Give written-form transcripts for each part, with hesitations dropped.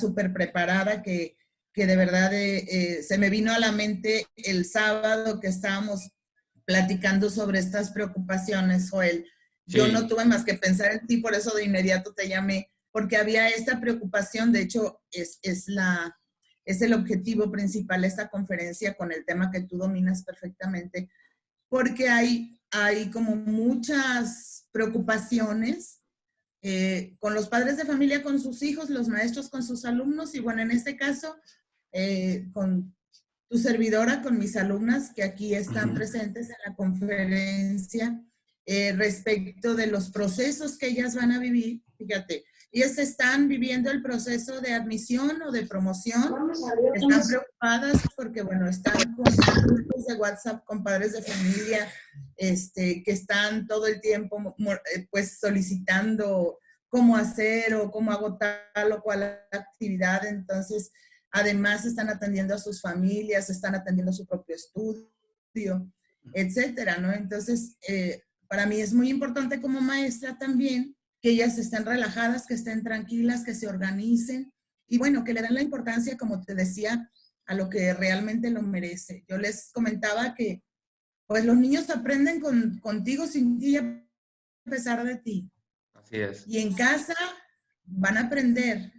súper preparada que de verdad se me vino a la mente el sábado que estábamos platicando sobre estas preocupaciones, Joel. Yo Sí, no tuve más que pensar en ti, por eso de inmediato te llamé, porque había esta preocupación, de hecho es el objetivo principal de esta conferencia con el tema que tú dominas perfectamente, porque hay como muchas preocupaciones con los padres de familia, con sus hijos, los maestros con sus alumnos, y bueno, en este caso, con tu servidora, con mis alumnas que aquí están presentes en la conferencia, respecto de los procesos que ellas van a vivir. Fíjate, ellas están viviendo el proceso de admisión o de promoción, están preocupadas porque, bueno, están con grupos de WhatsApp con padres de familia, que están todo el tiempo pues solicitando cómo hacer o cómo hago tal o cual actividad. Entonces, además están atendiendo a sus familias, están atendiendo a su propio estudio, etcétera, ¿no? Entonces, para mí es muy importante como maestra también que ellas estén relajadas, que estén tranquilas, que se organicen y bueno, que le den la importancia, como te decía, a lo que realmente lo merece. Yo les comentaba que pues los niños aprenden contigo, sin ti, a pesar de ti. así es. Y en casa van a aprender.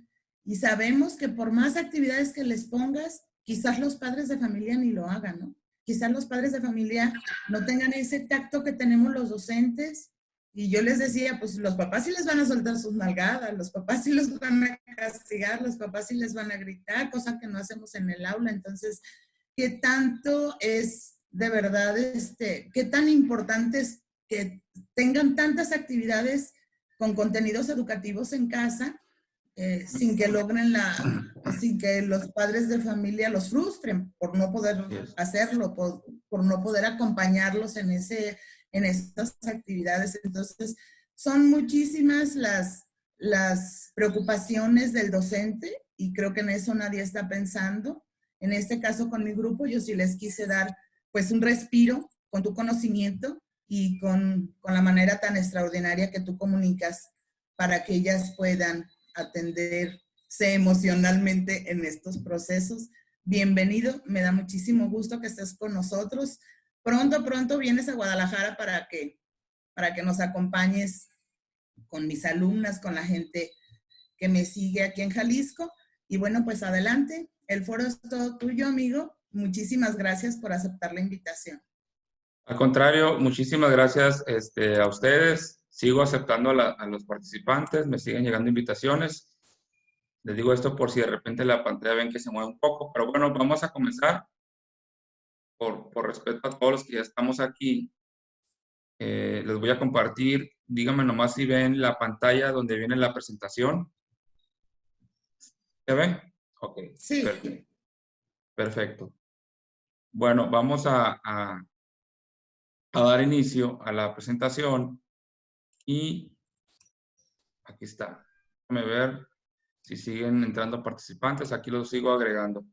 Y sabemos que por más actividades que les pongas, quizás los padres de familia ni lo hagan, ¿no? Quizás los padres de familia no tengan ese tacto que tenemos los docentes. Y yo les decía, pues los papás sí les van a soltar sus nalgadas, los papás sí los van a castigar, los papás sí les van a gritar, cosa que no hacemos en el aula. Entonces, ¿qué tanto es de verdad, qué tan importante es que tengan tantas actividades con contenidos educativos en casa, sin que logren sin que los padres de familia los frustren por no poder Yes. hacerlo, por no poder acompañarlos en estas actividades? Entonces, son muchísimas las preocupaciones del docente y creo que en eso nadie está pensando. En este caso, con mi grupo, yo sí les quise dar pues un respiro con tu conocimiento y con la manera tan extraordinaria que tú comunicas para que ellas puedan atenderse emocionalmente en estos procesos. Bienvenido, me da muchísimo gusto que estés con nosotros. Pronto vienes a Guadalajara para que nos acompañes con mis alumnas, con la gente que me sigue aquí en Jalisco. Y bueno, pues adelante, el foro es todo tuyo, amigo. Muchísimas gracias por aceptar la invitación. Al contrario, muchísimas gracias a ustedes. Sigo aceptando a los participantes, me siguen llegando invitaciones. Les digo esto por si de repente la pantalla ven que se mueve un poco, pero bueno, vamos a comenzar. Por respeto a todos los que ya estamos aquí, les voy a compartir. Díganme nomás si ven la pantalla donde viene la presentación. ¿Se ve? Ok, Sí. perfecto. Bueno, vamos a dar inicio a la presentación y aquí está. Déjame ver si siguen entrando participantes. Aquí los sigo agregando.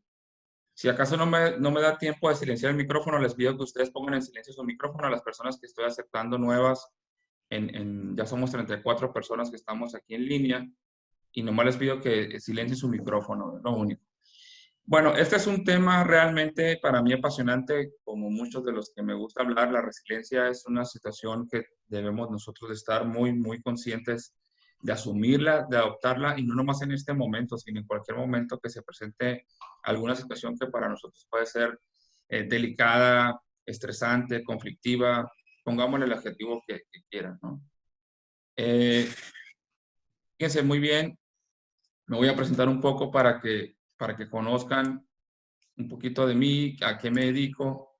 Si acaso no me da tiempo de silenciar el micrófono, les pido que ustedes pongan en silencio su micrófono a las personas que estoy aceptando nuevas. Ya somos 34 personas que estamos aquí en línea y nomás les pido que silencien su micrófono, es lo único. Bueno, este es un tema realmente para mí apasionante, como muchos de los que me gusta hablar. La resiliencia es una situación que debemos nosotros de estar muy, muy conscientes de asumirla, de adoptarla, y no nomás en este momento, sino en cualquier momento que se presente alguna situación que para nosotros puede ser delicada, estresante, conflictiva, pongámosle el adjetivo que quieran, ¿no? Fíjense muy bien, me voy a presentar un poco para que conozcan un poquito de mí, a qué me dedico,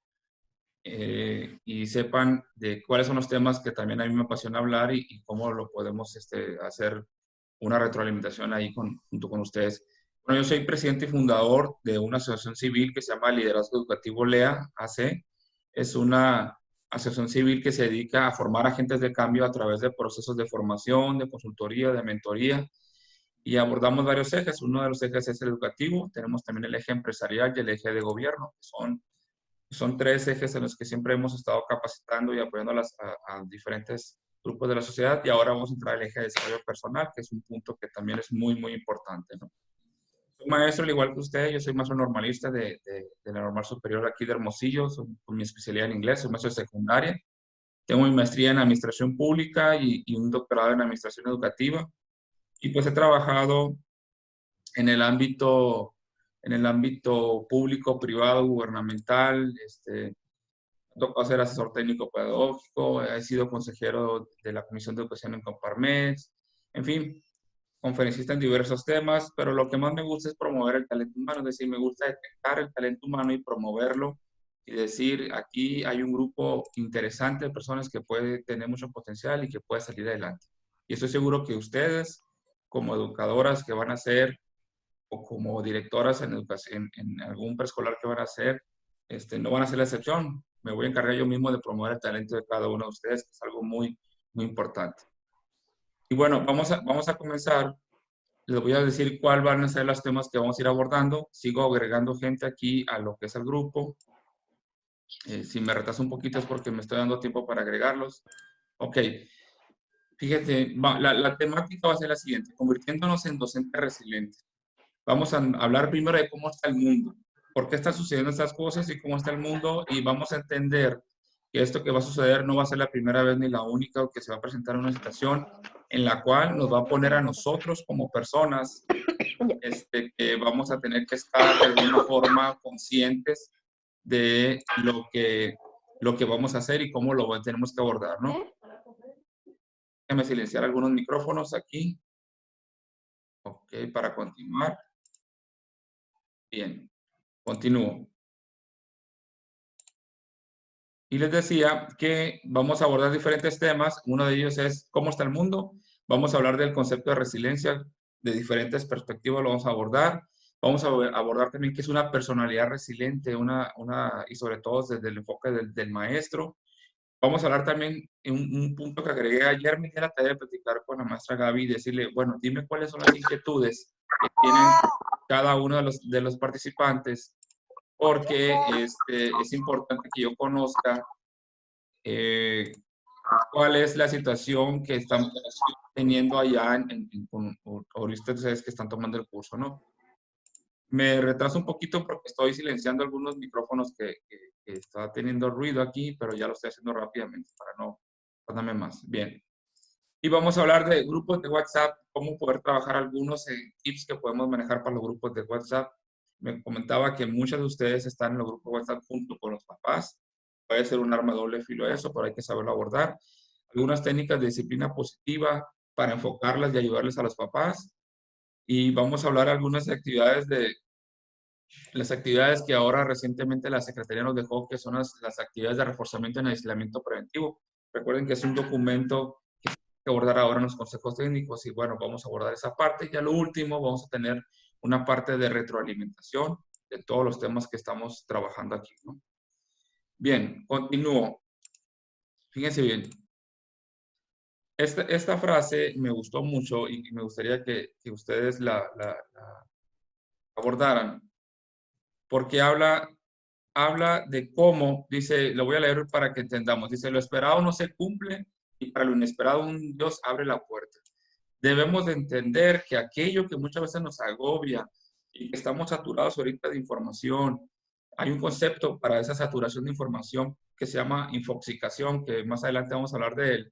y sepan de cuáles son los temas que también a mí me apasiona hablar y cómo lo podemos hacer una retroalimentación ahí junto con ustedes. Bueno, yo soy presidente y fundador de una asociación civil que se llama Liderazgo Educativo LEA AC. Es una asociación civil que se dedica a formar agentes de cambio a través de procesos de formación, de consultoría, de mentoría, y abordamos varios ejes. Uno de los ejes es el educativo. Tenemos también el eje empresarial y el eje de gobierno. Son tres ejes en los que siempre hemos estado capacitando y apoyando a diferentes grupos de la sociedad. Y ahora vamos a entrar al eje de desarrollo personal, que es un punto que también es muy, muy importante, ¿no? Soy maestro, al igual que usted, yo soy maestro normalista de la normal superior aquí de Hermosillo, con mi especialidad en inglés, soy maestro de secundaria. Tengo mi maestría en administración pública y un doctorado en administración educativa. Y pues he trabajado en el ámbito público, privado, gubernamental. Me tocó ser asesor técnico pedagógico, he sido consejero de la Comisión de Educación en Coparmex, en fin, conferencista en diversos temas, pero lo que más me gusta es promover el talento humano, es decir, me gusta detectar el talento humano y promoverlo y decir, aquí hay un grupo interesante de personas que puede tener mucho potencial y que puede salir adelante. Y estoy seguro que ustedes, como educadoras que van a ser, o como directoras en educación, en algún preescolar que van a hacer, no van a ser la excepción. Me voy a encargar yo mismo de promover el talento de cada uno de ustedes, que es algo muy, muy importante. Y bueno, vamos a comenzar. Les voy a decir cuáles van a ser los temas que vamos a ir abordando. Sigo agregando gente aquí a lo que es el grupo. Si me retraso un poquito es porque me estoy dando tiempo para agregarlos. Ok. Fíjate, la temática va a ser la siguiente: convirtiéndonos en docentes resilientes. Vamos a hablar primero de cómo está el mundo, por qué están sucediendo estas cosas y cómo está el mundo, y vamos a entender que esto que va a suceder no va a ser la primera vez ni la única, o que se va a presentar una situación en la cual nos va a poner a nosotros como personas, que vamos a tener que estar de alguna forma conscientes de lo que vamos a hacer y cómo lo tenemos que abordar, ¿no? Déjame silenciar algunos micrófonos aquí. Ok, para continuar. Bien, continúo. Y les decía que vamos a abordar diferentes temas. Uno de ellos es cómo está el mundo. Vamos a hablar del concepto de resiliencia de diferentes perspectivas, lo vamos a abordar. Vamos a abordar también qué es una personalidad resiliente, y sobre todo desde el enfoque del maestro. Vamos a hablar también en un punto que agregué ayer. Me di la tarea de platicar con la maestra Gaby y decirle, bueno, dime cuáles son las inquietudes que tienen cada uno de los participantes, porque es importante que yo conozca cuál es la situación que están teniendo allá con ustedes que están tomando el curso, ¿no? Me retraso un poquito porque estoy silenciando algunos micrófonos que está teniendo ruido aquí, pero ya lo estoy haciendo rápidamente para no tardarme más. Bien. Y vamos a hablar de grupos de WhatsApp, cómo poder trabajar algunos tips que podemos manejar para los grupos de WhatsApp. Me comentaba que muchos de ustedes están en los grupos de WhatsApp junto con los papás. Puede ser un arma de doble filo eso, pero hay que saberlo abordar. Algunas técnicas de disciplina positiva para enfocarlas y ayudarles a los papás. Y vamos a hablar de algunas actividades las actividades que ahora recientemente la Secretaría nos dejó, que son las actividades de reforzamiento en aislamiento preventivo. Recuerden que es un documento que abordar ahora en los consejos técnicos, y bueno, vamos a abordar esa parte. Y a lo último vamos a tener una parte de retroalimentación de todos los temas que estamos trabajando aquí, ¿no? Bien, continúo. Fíjense bien. Esta frase me gustó mucho y me gustaría que ustedes la abordaran, porque habla de cómo, dice, lo voy a leer para que entendamos, dice, lo esperado no se cumple y para lo inesperado un Dios abre la puerta. Debemos de entender que aquello que muchas veces nos agobia y que estamos saturados ahorita de información, hay un concepto para esa saturación de información que se llama infoxicación, que más adelante vamos a hablar de él.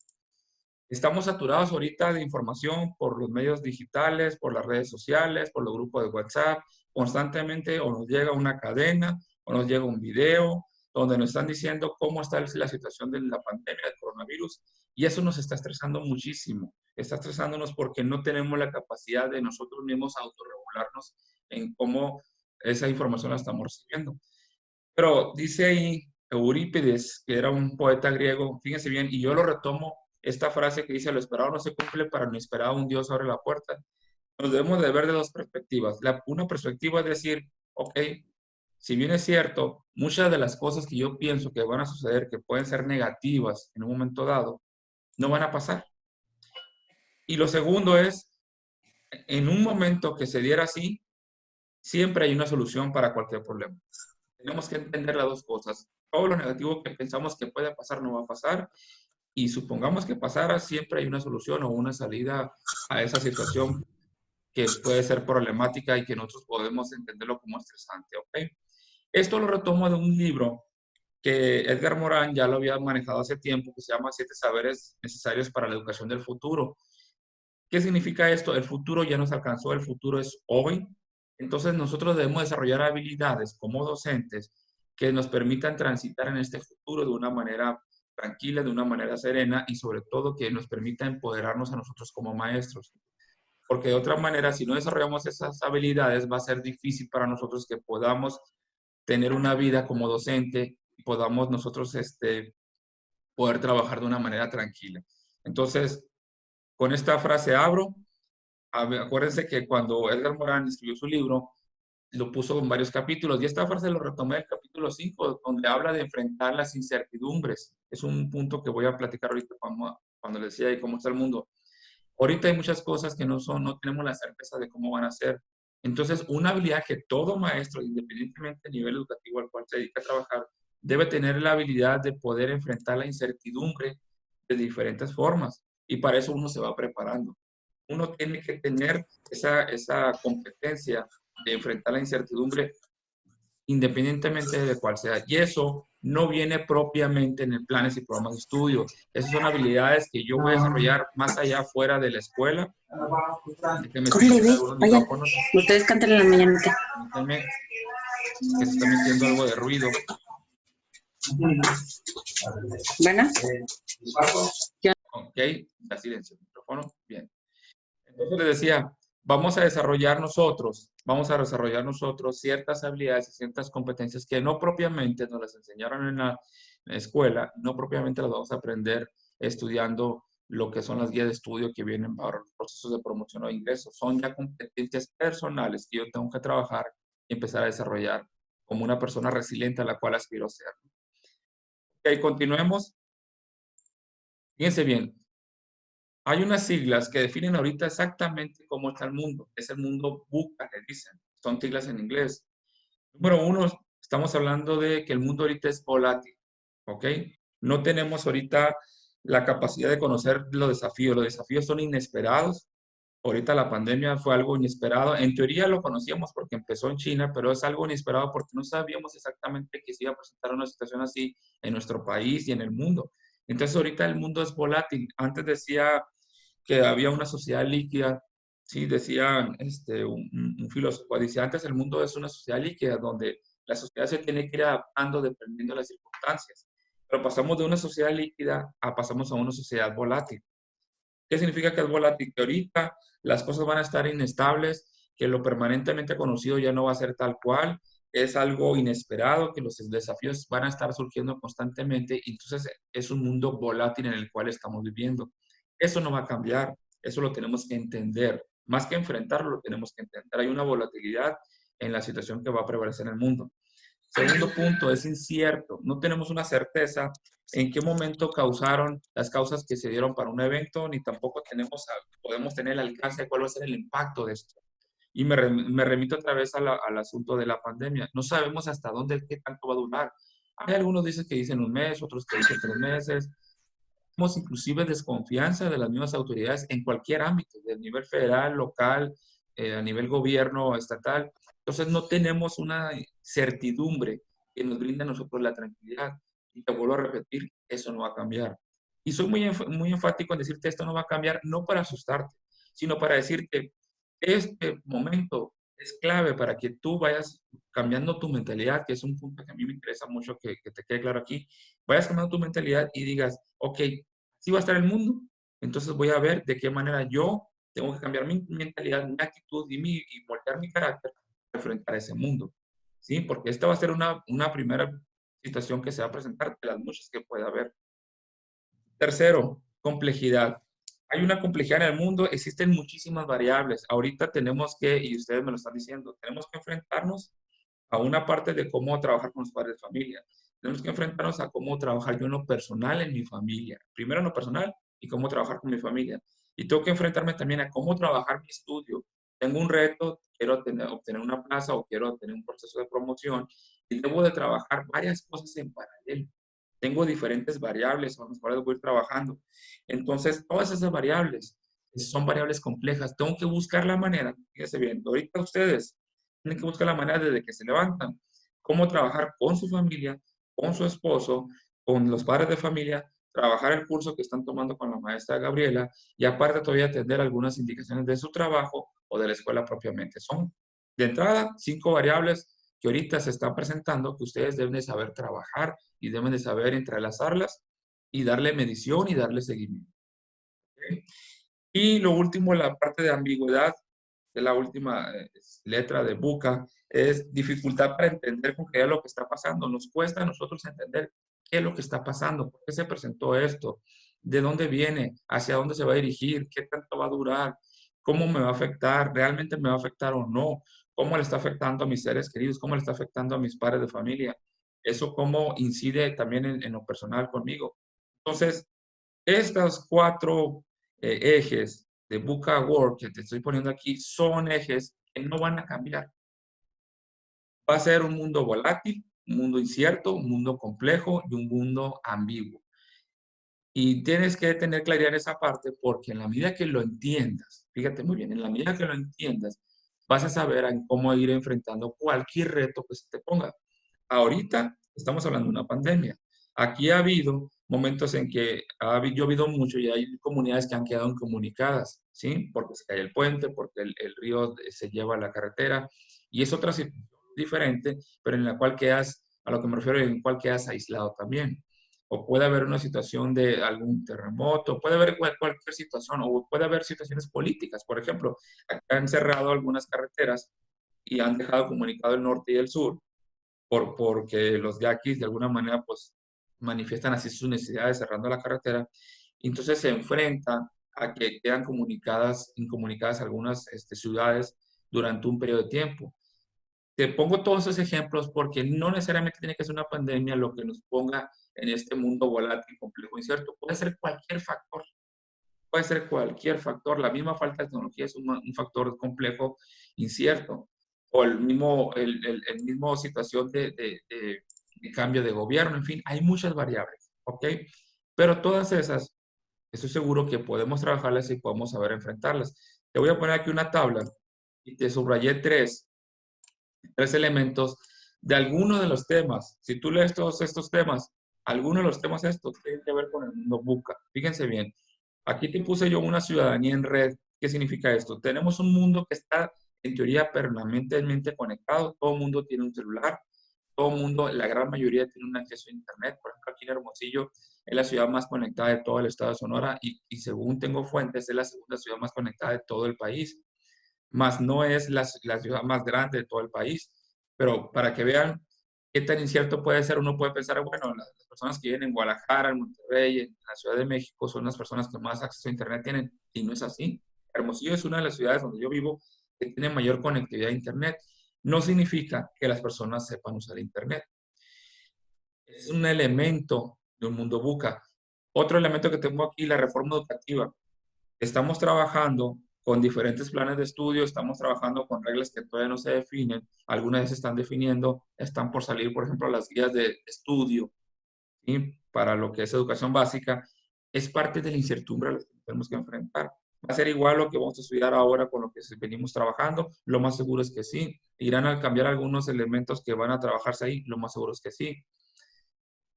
Estamos saturados ahorita de información por los medios digitales, por las redes sociales, por los grupos de WhatsApp. Constantemente o nos llega una cadena o nos llega un video donde nos están diciendo cómo está la situación de la pandemia del coronavirus, y eso nos está estresando muchísimo. Está estresándonos porque no tenemos la capacidad de nosotros mismos autorregularnos en cómo esa información la estamos recibiendo. Pero dice ahí Eurípides, que era un poeta griego, fíjense bien, y yo lo retomo, esta frase que dice, lo esperado no se cumple, para lo inesperado un Dios abre la puerta. Nos debemos de ver de dos perspectivas. Una perspectiva es decir, ok, si bien es cierto, muchas de las cosas que yo pienso que van a suceder, que pueden ser negativas en un momento dado, no van a pasar. Y lo segundo es, en un momento que se diera así, siempre hay una solución para cualquier problema. Tenemos que entender las dos cosas. Todo lo negativo que pensamos que puede pasar no va a pasar, y supongamos que pasara, siempre hay una solución o una salida a esa situación que puede ser problemática y que nosotros podemos entenderlo como estresante, ¿ok? Esto lo retomo de un libro que Edgar Morin ya lo había manejado hace tiempo, que se llama 7 saberes necesarios para la educación del futuro. ¿Qué significa esto? El futuro ya nos alcanzó, el futuro es hoy. Entonces nosotros debemos desarrollar habilidades como docentes que nos permitan transitar en este futuro de una manera tranquila, de una manera serena y sobre todo que nos permita empoderarnos a nosotros como maestros. Porque de otra manera, si no desarrollamos esas habilidades, va a ser difícil para nosotros que podamos tener una vida como docente y podamos nosotros poder trabajar de una manera tranquila. Entonces, con esta frase abro. Acuérdense que cuando Edgar Morin escribió su libro, lo puso en varios capítulos y esta frase lo retomé del capítulo 5, donde habla de enfrentar las incertidumbres. Es un punto que voy a platicar ahorita cuando les decía de cómo está el mundo. Ahorita hay muchas cosas que no tenemos la certeza de cómo van a ser. Entonces, una habilidad que todo maestro, independientemente del nivel educativo al cual se dedica a trabajar, debe tener la habilidad de poder enfrentar la incertidumbre de diferentes formas. Y para eso uno se va preparando. Uno tiene que tener esa competencia de enfrentar la incertidumbre independientemente de cuál sea. Y eso no viene propiamente en el planes y programas de estudio. Esas son habilidades que yo voy a desarrollar más allá fuera de la escuela. Córrele, ve, vayan. Ustedes cantan en la mañanita. Permítanme, que se está metiendo algo de ruido. ¿Van? Ok, da silencio el micrófono. Bien. Entonces les decía, vamos a desarrollar nosotros ciertas habilidades y ciertas competencias que no propiamente nos las enseñaron en la escuela, no propiamente las vamos a aprender estudiando lo que son las guías de estudio que vienen para los procesos de promoción o ingresos. Son ya competencias personales que yo tengo que trabajar y empezar a desarrollar como una persona resiliente a la cual aspiro a ser. Ok, continuemos. Fíjense bien, hay unas siglas que definen ahorita exactamente cómo está el mundo. Es el mundo VUCA, le dicen. Son siglas en inglés. Número uno, estamos hablando de que el mundo ahorita es volátil, ¿ok? No tenemos ahorita la capacidad de conocer los desafíos. Los desafíos son inesperados. Ahorita la pandemia fue algo inesperado. En teoría lo conocíamos porque empezó en China, pero es algo inesperado porque no sabíamos exactamente que se iba a presentar una situación así en nuestro país y en el mundo. Entonces ahorita el mundo es volátil. Antes decía que había una sociedad líquida, sí, decía un filósofo, dice, antes el mundo es una sociedad líquida donde la sociedad se tiene que ir adaptando dependiendo de las circunstancias. Pero pasamos de una sociedad líquida pasamos a una sociedad volátil. ¿Qué significa que es volátil? Que ahorita las cosas van a estar inestables, que lo permanentemente conocido ya no va a ser tal cual, es algo inesperado, que los desafíos van a estar surgiendo constantemente, y entonces es un mundo volátil en el cual estamos viviendo. Eso no va a cambiar, eso lo tenemos que entender. Más que enfrentarlo, lo tenemos que entender. Hay una volatilidad en la situación que va a prevalecer en el mundo. Segundo punto, es incierto. No tenemos una certeza en qué momento causaron las causas que se dieron para un evento, ni tampoco podemos tener el alcance de cuál va a ser el impacto de esto. Y me remito otra vez al asunto de la pandemia. No sabemos hasta dónde, qué tanto va a durar. Hay algunos que dicen un mes, otros que dicen 3 meses. Tenemos inclusive desconfianza de las mismas autoridades en cualquier ámbito, del nivel federal, local, a nivel gobierno, estatal. Entonces no tenemos una certidumbre que nos brinde a nosotros la tranquilidad. Y te vuelvo a repetir, eso no va a cambiar. Y soy muy enfático en decirte esto no va a cambiar, no para asustarte, sino para decirte, este momento es clave para que tú vayas cambiando tu mentalidad, que es un punto que a mí me interesa mucho que te quede claro aquí. Vayas cambiando tu mentalidad y digas, ok, así va a estar el mundo, entonces voy a ver de qué manera yo tengo que cambiar mi mentalidad, mi actitud y moldear mi carácter para enfrentar ese mundo. ¿Sí? Porque esta va a ser una primera situación que se va a presentar de las muchas que puede haber. Tercero, complejidad. Hay una complejidad en el mundo, existen muchísimas variables. Ahorita tenemos que, y ustedes me lo están diciendo, tenemos que enfrentarnos a una parte de cómo trabajar con los padres de familia. Tenemos que enfrentarnos a cómo trabajar yo en lo personal en mi familia. Primero en lo personal y cómo trabajar con mi familia. Y tengo que enfrentarme también a cómo trabajar mi estudio. Tengo un reto, quiero obtener una plaza o quiero tener un proceso de promoción y debo de trabajar varias cosas en paralelo. Tengo diferentes variables con las cuales voy trabajando. Entonces, todas esas variables son variables complejas. Tengo que buscar la manera, fíjense bien, ahorita ustedes tienen que buscar la manera desde que se levantan, cómo trabajar con su familia, con su esposo, con los padres de familia, trabajar el curso que están tomando con la maestra Gabriela y aparte todavía atender algunas indicaciones de su trabajo o de la escuela propiamente. Son, de entrada, 5 variables que ahorita se están presentando que ustedes deben de saber trabajar y deben de saber entrelazarlas y darle medición y darle seguimiento. ¿Okay? Y lo último, la parte de ambigüedad, de la última letra de VUCA, es dificultad para entender con qué es lo que está pasando. Nos cuesta a nosotros entender qué es lo que está pasando, por qué se presentó esto, de dónde viene, hacia dónde se va a dirigir, qué tanto va a durar, cómo me va a afectar, realmente me va a afectar o no, cómo le está afectando a mis seres queridos, cómo le está afectando a mis padres de familia, eso cómo incide también en lo personal conmigo. Entonces, estos 4 ejes de VUCA Work que te estoy poniendo aquí son ejes que no van a cambiar. Va a ser un mundo volátil, un mundo incierto, un mundo complejo y un mundo ambiguo. Y tienes que tener claridad en esa parte porque en la medida que lo entiendas, fíjate muy bien, en la medida que lo entiendas, vas a saber cómo ir enfrentando cualquier reto que se te ponga. Ahorita estamos hablando de una pandemia. Aquí ha habido momentos en que ha llovido mucho y hay comunidades que han quedado incomunicadas, ¿sí? Porque se cae el puente, porque el río se lleva a la carretera y es otra situación diferente, pero en la cual quedas, a lo que me refiero, en la cual quedas aislado también. O puede haber una situación de algún terremoto, puede haber cualquier situación, o puede haber situaciones políticas. Por ejemplo, acá han cerrado algunas carreteras y han dejado comunicado el norte y el sur, porque los yaquis de alguna manera pues manifiestan así sus necesidades cerrando la carretera. Entonces se enfrenta a que quedan incomunicadas algunas ciudades durante un periodo de tiempo. Te pongo todos esos ejemplos porque no necesariamente tiene que ser una pandemia lo que nos ponga en este mundo volátil, complejo, incierto. Puede ser cualquier factor. Puede ser cualquier factor. La misma falta de tecnología es un factor complejo, incierto. O el mismo situación de cambio de gobierno. En fin, hay muchas variables. ¿Ok? Pero todas esas, estoy seguro que podemos trabajarlas y podemos saber enfrentarlas. Te voy a poner aquí una tabla y te subrayé tres elementos de alguno de los temas. Si tú lees todos estos temas, algunos de los temas estos tienen que ver con el mundo VUCA. Fíjense bien, aquí te puse yo una ciudadanía en red. ¿Qué significa esto? Tenemos un mundo que está en teoría permanentemente conectado. Todo el mundo tiene un celular. Todo el mundo, la gran mayoría tiene un acceso a internet. Por ejemplo, aquí en Hermosillo es la ciudad más conectada de todo el estado de Sonora y según tengo fuentes, es la segunda ciudad más conectada de todo el país. Más no es la ciudad más grande de todo el país. Pero para que vean qué tan incierto puede ser, uno puede pensar, bueno, las personas que viven en Guadalajara, en Monterrey, en la Ciudad de México, son las personas que más acceso a Internet tienen. Y no es así. Hermosillo es una de las ciudades donde yo vivo que tiene mayor conectividad a Internet. No significa que las personas sepan usar Internet. Es un elemento de un mundo VUCA. Otro elemento que tengo aquí, la reforma educativa. Estamos trabajando con diferentes planes de estudio, estamos trabajando con reglas que todavía no se definen, algunas se están definiendo, están por salir, por ejemplo, las guías de estudio, ¿sí? Para lo que es educación básica, es parte de la incertidumbre a la que tenemos que enfrentar. ¿Va a ser igual lo que vamos a estudiar ahora con lo que venimos trabajando? Lo más seguro es que sí. ¿Irán a cambiar algunos elementos que van a trabajarse ahí? Lo más seguro es que sí.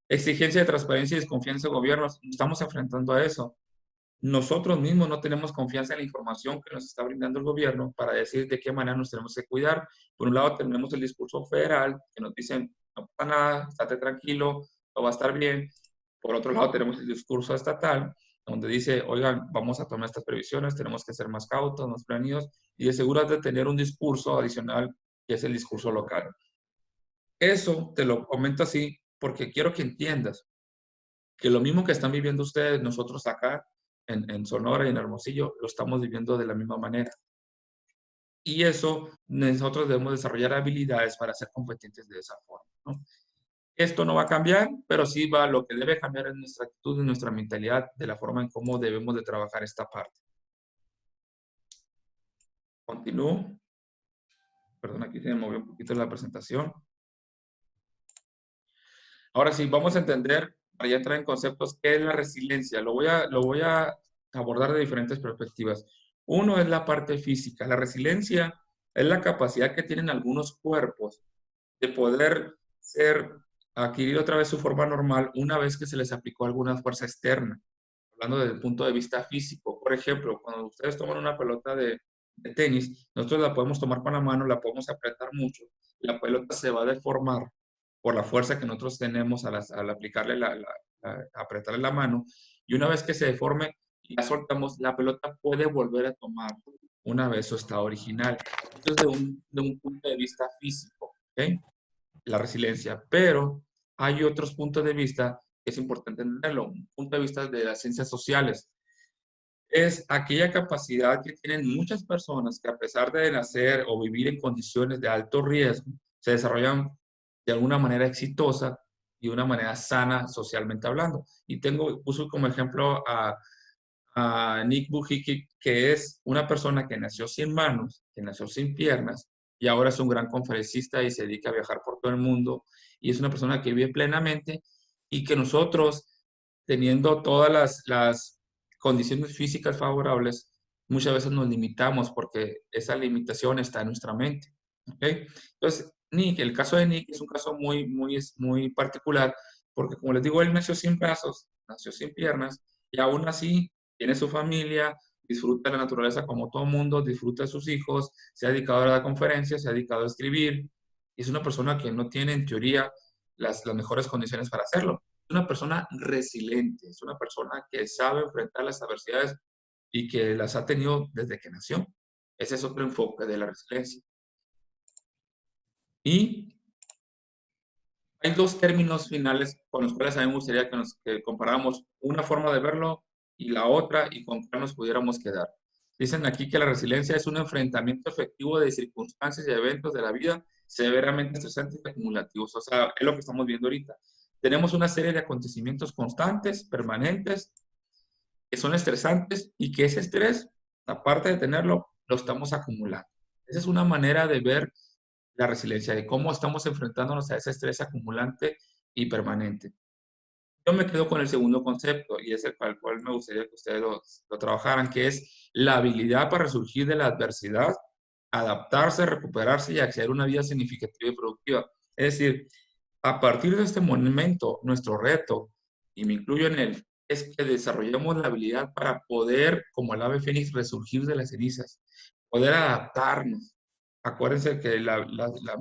Exigencia de transparencia y desconfianza de gobiernos. Estamos enfrentando a eso. Nosotros mismos no tenemos confianza en la información que nos está brindando el gobierno para decir de qué manera nos tenemos que cuidar. Por un lado tenemos el discurso federal que nos dicen, no pasa nada, estate tranquilo, todo va a estar bien. Por otro lado tenemos el discurso estatal donde dice, oigan, vamos a tomar estas previsiones, tenemos que ser más cautos, más planeados y de seguro de tener un discurso adicional que es el discurso local. Eso te lo comento así porque quiero que entiendas que lo mismo que están viviendo ustedes, nosotros acá en Sonora y en Hermosillo, lo estamos viviendo de la misma manera. Y eso, nosotros debemos desarrollar habilidades para ser competentes de esa forma, ¿no? Esto no va a cambiar, pero sí va, lo que debe cambiar es nuestra actitud y nuestra mentalidad de la forma en cómo debemos de trabajar esta parte. Continúo. Perdón, aquí se me movió un poquito la presentación. Ahora sí, vamos a entender, para ya entrar en conceptos, ¿qué es la resiliencia? Lo voy a abordar de diferentes perspectivas. Uno es la parte física. La resiliencia es la capacidad que tienen algunos cuerpos de poder adquirir otra vez su forma normal una vez que se les aplicó alguna fuerza externa. Hablando desde el punto de vista físico. Por ejemplo, cuando ustedes toman una pelota de tenis, nosotros la podemos tomar con la mano, la podemos apretar mucho, la pelota se va a deformar por la fuerza que nosotros tenemos al aplicarle apretarle la mano, y una vez que se deforme y la soltamos, la pelota puede volver a tomar una vez su estado original. Esto es de un punto de vista físico, ¿ok? La resiliencia, pero hay otros puntos de vista que es importante entenderlo. Un punto de vista de las ciencias sociales es aquella capacidad que tienen muchas personas que, a pesar de nacer o vivir en condiciones de alto riesgo, se desarrollan de alguna manera exitosa y de una manera sana socialmente hablando. Y puso como ejemplo a Nick Vujicic, que es una persona que nació sin manos, que nació sin piernas, y ahora es un gran conferencista y se dedica a viajar por todo el mundo, y es una persona que vive plenamente, y que nosotros, teniendo todas las condiciones físicas favorables, muchas veces nos limitamos porque esa limitación está en nuestra mente. ¿Okay? Entonces, el caso de Nick es un caso muy particular, porque como les digo, él nació sin brazos, nació sin piernas, y aún así tiene su familia, disfruta de la naturaleza como todo mundo, disfruta de sus hijos, se ha dedicado a dar conferencias, se ha dedicado a escribir, y es una persona que no tiene en teoría las mejores condiciones para hacerlo. Es una persona resiliente, es una persona que sabe enfrentar las adversidades y que las ha tenido desde que nació. Ese es otro enfoque de la resiliencia. Y hay dos términos finales con los cuales a mí me gustaría que comparáramos una forma de verlo y la otra, y con cuál nos pudiéramos quedar. Dicen aquí que la resiliencia es un enfrentamiento efectivo de circunstancias y eventos de la vida severamente estresantes y acumulativos. O sea, es lo que estamos viendo ahorita. Tenemos una serie de acontecimientos constantes, permanentes, que son estresantes, y que ese estrés, aparte de tenerlo, lo estamos acumulando. Esa es una manera de ver la resiliencia, de cómo estamos enfrentándonos a ese estrés acumulante y permanente. Yo me quedo con el segundo concepto, y es el cual me gustaría que ustedes lo trabajaran, que es la habilidad para resurgir de la adversidad, adaptarse, recuperarse y acceder a una vida significativa y productiva. Es decir, a partir de este momento, nuestro reto, y me incluyo en él, es que desarrollemos la habilidad para poder, como el ave fénix, resurgir de las cenizas, poder adaptarnos. Acuérdense que la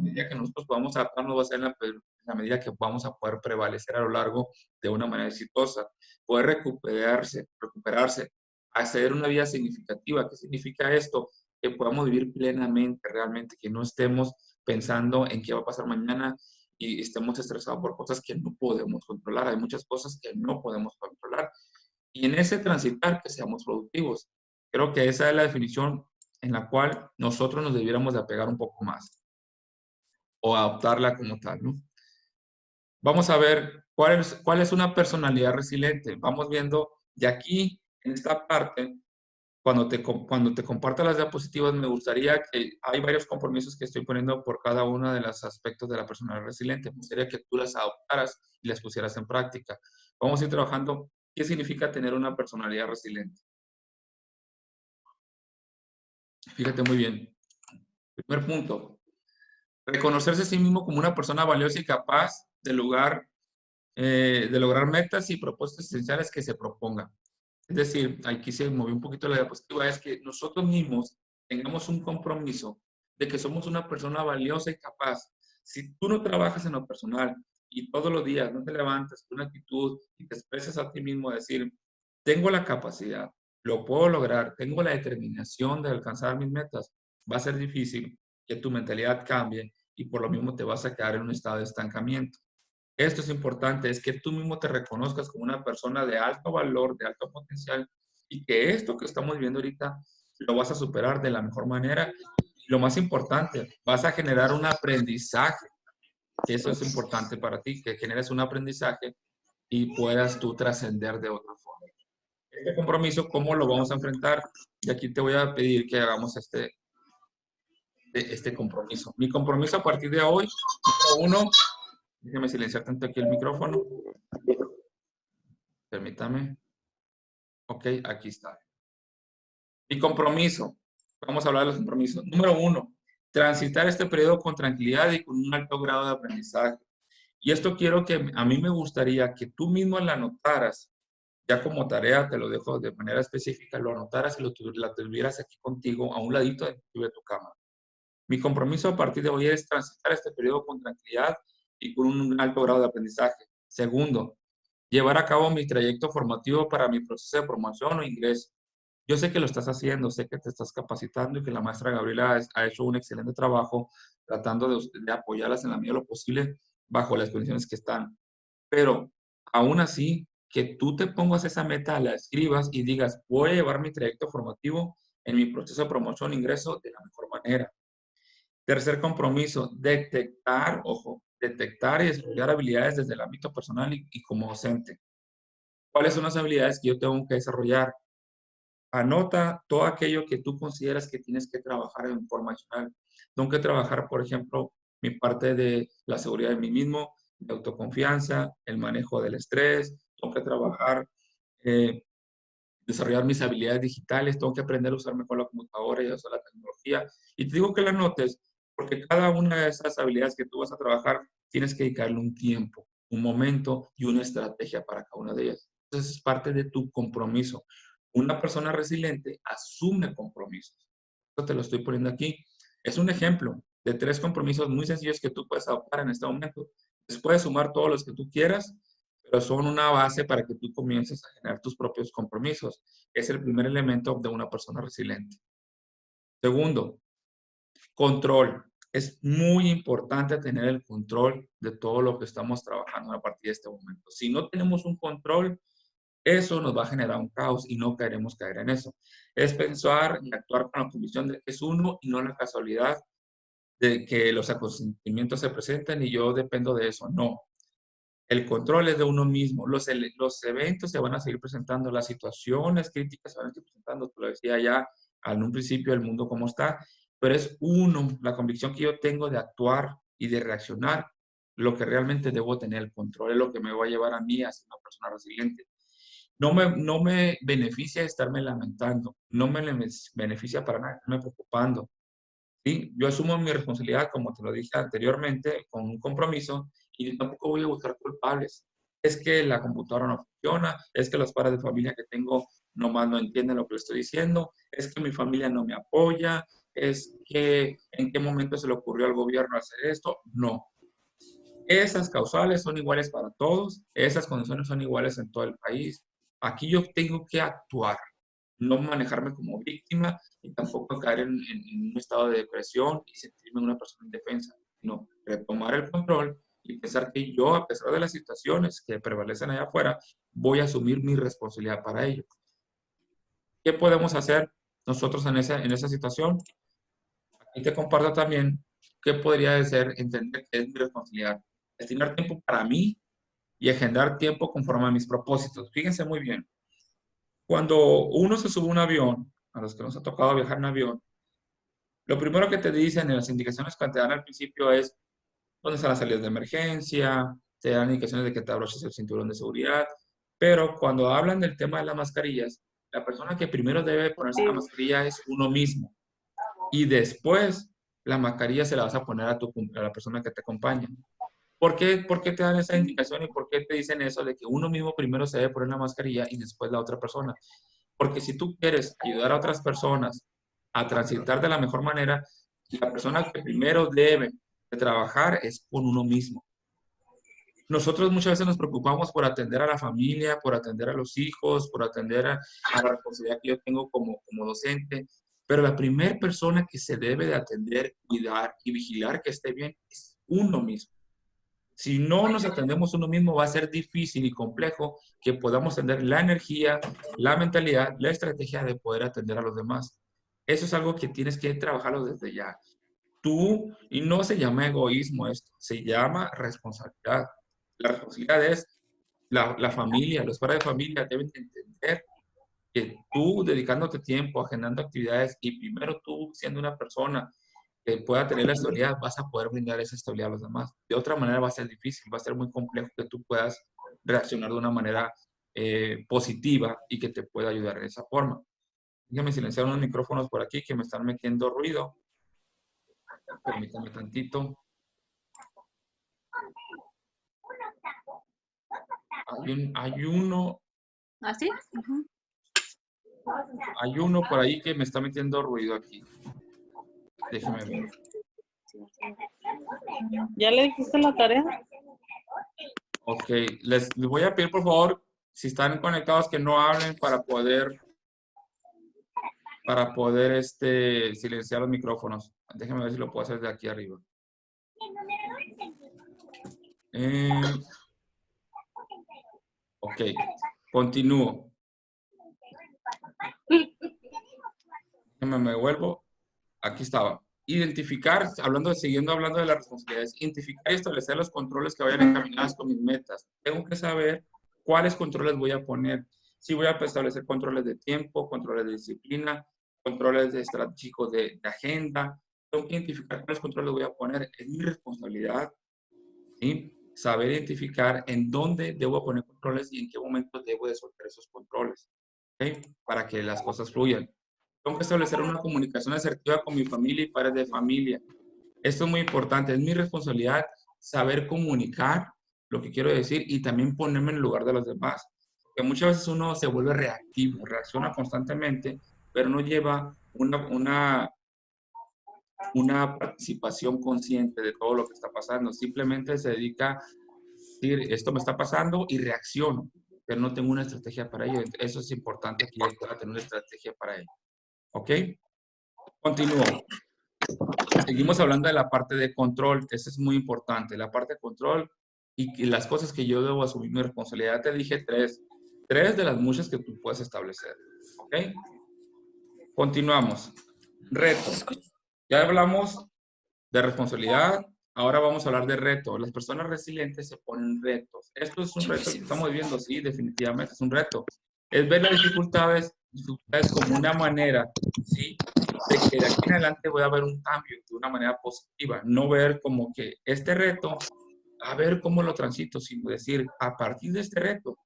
medida que nosotros podamos adaptarnos va a ser la medida que vamos a poder prevalecer a lo largo de una manera exitosa, poder recuperarse, acceder a una vida significativa. ¿Qué significa esto? Que podamos vivir plenamente, realmente, que no estemos pensando en qué va a pasar mañana y estemos estresados por cosas que no podemos controlar. Hay muchas cosas que no podemos controlar. Y en ese transitar, que seamos productivos. Creo que esa es la definición en la cual nosotros nos debiéramos de apegar un poco más o adoptarla como tal, ¿no? Vamos a ver cuál es una personalidad resiliente. Vamos viendo de aquí, en esta parte, cuando te comparto las diapositivas, me gustaría que hay varios compromisos que estoy poniendo por cada uno de los aspectos de la personalidad resiliente. Me gustaría que tú las adoptaras y las pusieras en práctica. Vamos a ir trabajando qué significa tener una personalidad resiliente. Fíjate muy bien. Primer punto, reconocerse a sí mismo como una persona valiosa y capaz de lograr metas y propósitos esenciales que se propongan. Es decir, aquí se movió un poquito la diapositiva, es que nosotros mismos tengamos un compromiso de que somos una persona valiosa y capaz. Si tú no trabajas en lo personal y todos los días no te levantas con una actitud y te expresas a ti mismo, decir, tengo la capacidad, lo puedo lograr, tengo la determinación de alcanzar mis metas, va a ser difícil que tu mentalidad cambie y por lo mismo te vas a quedar en un estado de estancamiento. Esto es importante, es que tú mismo te reconozcas como una persona de alto valor, de alto potencial, y que esto que estamos viendo ahorita lo vas a superar de la mejor manera. Y lo más importante, vas a generar un aprendizaje, que eso es importante para ti, que generes un aprendizaje y puedas tú trascender de otra forma. Este compromiso, ¿cómo lo vamos a enfrentar? Y aquí te voy a pedir que hagamos este compromiso. Mi compromiso a partir de hoy, número 1, déjeme silenciar tanto aquí el micrófono. Permítame. Ok, aquí está. Mi compromiso. Vamos a hablar de los compromisos. Número 1, transitar este periodo con tranquilidad y con un alto grado de aprendizaje. Y esto quiero que a mí me gustaría que tú mismo la anotaras, ya como tarea, te lo dejo de manera específica, lo anotaras y la tuvieras aquí contigo a un ladito de tu cama. Mi compromiso a partir de hoy es transitar este periodo con tranquilidad y con un alto grado de aprendizaje. Segundo, llevar a cabo mi trayecto formativo para mi proceso de promoción o ingreso. Yo sé que lo estás haciendo, sé que te estás capacitando y que la maestra Gabriela ha hecho un excelente trabajo tratando de apoyarlas en la medida de lo posible bajo las condiciones que están. Pero aún así, que tú te pongas esa meta, la escribas y digas, voy a llevar mi trayecto formativo en mi proceso de promoción e ingreso de la mejor manera. Tercer compromiso, detectar, ojo, detectar y desarrollar habilidades desde el ámbito personal y como docente. ¿Cuáles son las habilidades que yo tengo que desarrollar? Anota todo aquello que tú consideras que tienes que trabajar en forma adicional. Tengo que trabajar, por ejemplo, mi parte de la seguridad de mí mismo, de autoconfianza, el manejo del estrés, tengo que trabajar, desarrollar mis habilidades digitales, tengo que aprender a usar mejor la computadora y a usar la tecnología. Y te digo que la notes, porque cada una de esas habilidades que tú vas a trabajar, tienes que dedicarle un tiempo, un momento y una estrategia para cada una de ellas. Entonces es parte de tu compromiso. Una persona resiliente asume compromisos. Esto te lo estoy poniendo aquí. Es un ejemplo de 3 compromisos muy sencillos que tú puedes adoptar en este momento. Después sumar todos los que tú quieras, pero son una base para que tú comiences a generar tus propios compromisos. Es el primer elemento de una persona resiliente. Segundo, control. Es muy importante tener el control de todo lo que estamos trabajando a partir de este momento. Si no tenemos un control, eso nos va a generar un caos y no queremos caer en eso. Es pensar y actuar con la convicción de que es uno y no la casualidad de que los acontecimientos se presenten y yo dependo de eso. No. El control es de uno mismo. Los eventos se van a seguir presentando, las situaciones críticas se van a seguir presentando. Te lo decía ya en un principio, el mundo como está, pero es uno, la convicción que yo tengo de actuar y de reaccionar, lo que realmente debo tener el control, es lo que me va a llevar a mí a ser una persona resiliente. No me beneficia estarme lamentando, no me beneficia para nada estarme preocupando. ¿Sí? Yo asumo mi responsabilidad, como te lo dije anteriormente, con un compromiso y tampoco voy a buscar culpables. Es que la computadora no funciona, es que los padres de familia que tengo nomás no entienden lo que le estoy diciendo, es que mi familia no me apoya, es que en qué momento se le ocurrió al gobierno hacer esto. No. Esas causales son iguales para todos, esas condiciones son iguales en todo el país. Aquí yo tengo que actuar, no manejarme como víctima y tampoco caer en un estado de depresión y sentirme una persona indefensa, sino retomar el control y pensar que yo, a pesar de las situaciones que prevalecen allá afuera, voy a asumir mi responsabilidad para ello. ¿Qué podemos hacer nosotros en esa situación? Aquí te comparto también qué podría ser entender que es mi responsabilidad. Destinar tiempo para mí y agendar tiempo conforme a mis propósitos. Fíjense muy bien. Cuando uno se sube a un avión, a los que nos ha tocado viajar en avión, lo primero que te dicen en las indicaciones que te dan al principio es dónde están las salidas de emergencia, te dan indicaciones de que te abroches el cinturón de seguridad, pero cuando hablan del tema de las mascarillas, la persona que primero debe ponerse la mascarilla es uno mismo y después la mascarilla se la vas a poner a la persona que te acompaña. ¿Por qué te dan esa indicación y por qué te dicen eso de que uno mismo primero se debe poner la mascarilla y después la otra persona? Porque si tú quieres ayudar a otras personas a transitar de la mejor manera, la persona que primero debe de trabajar es con uno mismo. Nosotros muchas veces nos preocupamos por atender a la familia, por atender a los hijos, por atender a la responsabilidad que yo tengo como docente, pero la primera persona que se debe de atender, cuidar y vigilar que esté bien es uno mismo. Si no nos atendemos uno mismo, va a ser difícil y complejo que podamos tener la energía, la mentalidad, la estrategia de poder atender a los demás. Eso es algo que tienes que trabajarlo desde ya. Tú, y no se llama egoísmo esto, se llama responsabilidad. La responsabilidad es la familia, los padres de familia deben entender que tú dedicándote tiempo, agendando actividades y primero tú siendo una persona que pueda tener la estabilidad, vas a poder brindar esa estabilidad a los demás. De otra manera va a ser difícil, va a ser muy complejo que tú puedas reaccionar de una manera positiva y que te pueda ayudar de esa forma. Déjame silenciar unos micrófonos por aquí que me están metiendo ruido. Permítame tantito. Hay uno. ¿Ah, sí? Hay uno por ahí que me está metiendo ruido aquí. Déjame ver. ¿Ya le hiciste la tarea? Ok, les voy a pedir por favor, si están conectados, que no hablen para poder silenciar los micrófonos. Déjenme ver si lo puedo hacer de aquí arriba. Ok, continúo. Me vuelvo. Aquí estaba. Identificar, siguiendo hablando de las responsabilidades, identificar y establecer los controles que vayan encaminados con mis metas. Tengo que saber cuáles controles voy a poner. Si voy a establecer controles de tiempo, controles de disciplina, controles estratégicos de agenda. Tengo que identificar cuáles controles voy a poner. Es mi responsabilidad. ¿Sí? Saber identificar en dónde debo poner controles y en qué momento debo de soltar esos controles. ¿Okay? Para que las cosas fluyan. Tengo que establecer una comunicación asertiva con mi familia y padres de familia. Esto es muy importante. Es mi responsabilidad saber comunicar lo que quiero decir y también ponerme en el lugar de los demás. Porque muchas veces uno se vuelve reactivo, reacciona constantemente, pero no lleva una participación consciente de todo lo que está pasando. Simplemente se dedica a decir, esto me está pasando y reacciono, pero no tengo una estrategia para ello. Eso es importante que yo pueda tener una estrategia para ello. ¿Ok? Continúo. Seguimos hablando de la parte de control. Eso es muy importante. La parte de control y las cosas que yo debo asumir mi responsabilidad. Te dije tres de las muchas que tú puedes establecer. ¿Ok? Continuamos. Reto. Ya hablamos de responsabilidad. Ahora vamos a hablar de reto. Las personas resilientes se ponen retos. Esto es un reto que estamos viendo, sí, definitivamente es un reto. Es ver las dificultades como una manera, ¿sí? De que de aquí en adelante voy a ver un cambio de una manera positiva. No ver como que este reto, a ver cómo lo transito, sino decir, a partir de este reto,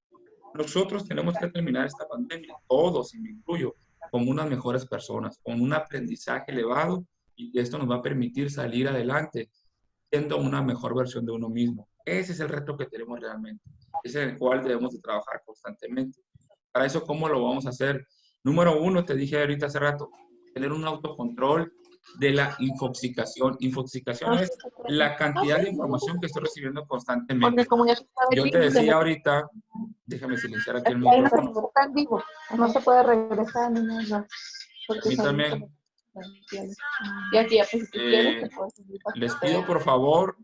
nosotros tenemos que terminar esta pandemia, todos, y me incluyo, como unas mejores personas, con un aprendizaje elevado, y esto nos va a permitir salir adelante siendo una mejor versión de uno mismo. Ese es el reto que tenemos realmente. Es en el cual debemos de trabajar constantemente. Para eso, ¿cómo lo vamos a hacer? Número uno, te dije ahorita hace rato, tener un autocontrol de la infoxicación. Infoxicación es la cantidad de información que estoy recibiendo constantemente. Porque como ya se sabe, Yo te decía ahorita, déjame silenciar aquí el ahí micrófono. está en vivo, no se puede regresar ni nada. A mí también. Y aquí ya, pues, si quieres, te puedes seguir. Les pido, por favor,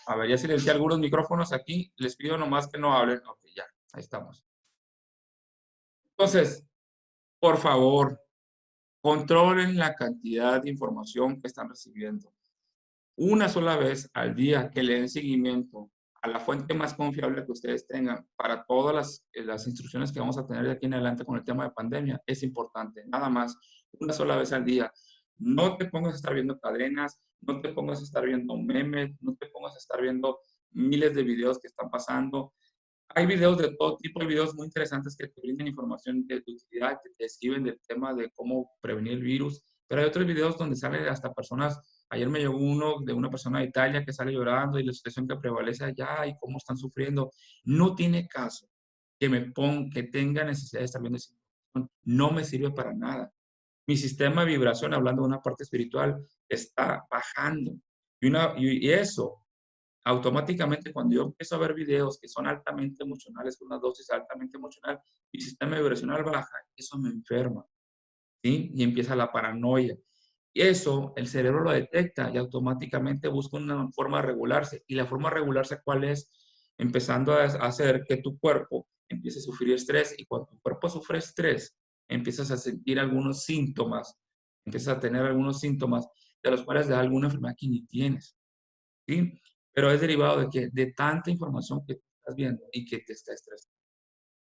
a ver, ya silencié algunos micrófonos aquí. Les pido nomás que no hablen. Ok, ya, ahí estamos. Entonces, por favor, controlen la cantidad de información que están recibiendo. Una sola vez al día que le den seguimiento a la fuente más confiable que ustedes tengan para todas las instrucciones que vamos a tener de aquí en adelante con el tema de pandemia, es importante. Nada más, una sola vez al día. No te pongas a estar viendo cadenas, no te pongas a estar viendo memes, no te pongas a estar viendo miles de videos que están pasando. Hay videos de todo tipo, hay videos muy interesantes que te brindan información de utilidad, que te describen del tema de cómo prevenir el virus, pero hay otros videos donde salen hasta personas. Ayer me llegó uno de una persona de Italia que sale llorando y la situación que prevalece allá y cómo están sufriendo. No tiene caso que tenga necesidad de estar viendo esa información. No me sirve para nada. Mi sistema de vibración, hablando de una parte espiritual, está bajando. Y eso, automáticamente, cuando yo empiezo a ver videos que son altamente emocionales, con una dosis altamente emocional, mi sistema vibracional baja, eso me enferma, ¿sí? Y empieza la paranoia. Y eso, el cerebro lo detecta y automáticamente busca una forma de regularse. ¿Y la forma de regularse cuál es? Empezando a hacer que tu cuerpo empiece a sufrir estrés. Y cuando tu cuerpo sufre estrés, empiezas a sentir algunos síntomas, empiezas a tener algunos síntomas de los cuales da alguna enfermedad que ni tienes, ¿sí? Pero es derivado de que de tanta información que estás viendo y que te está estresando.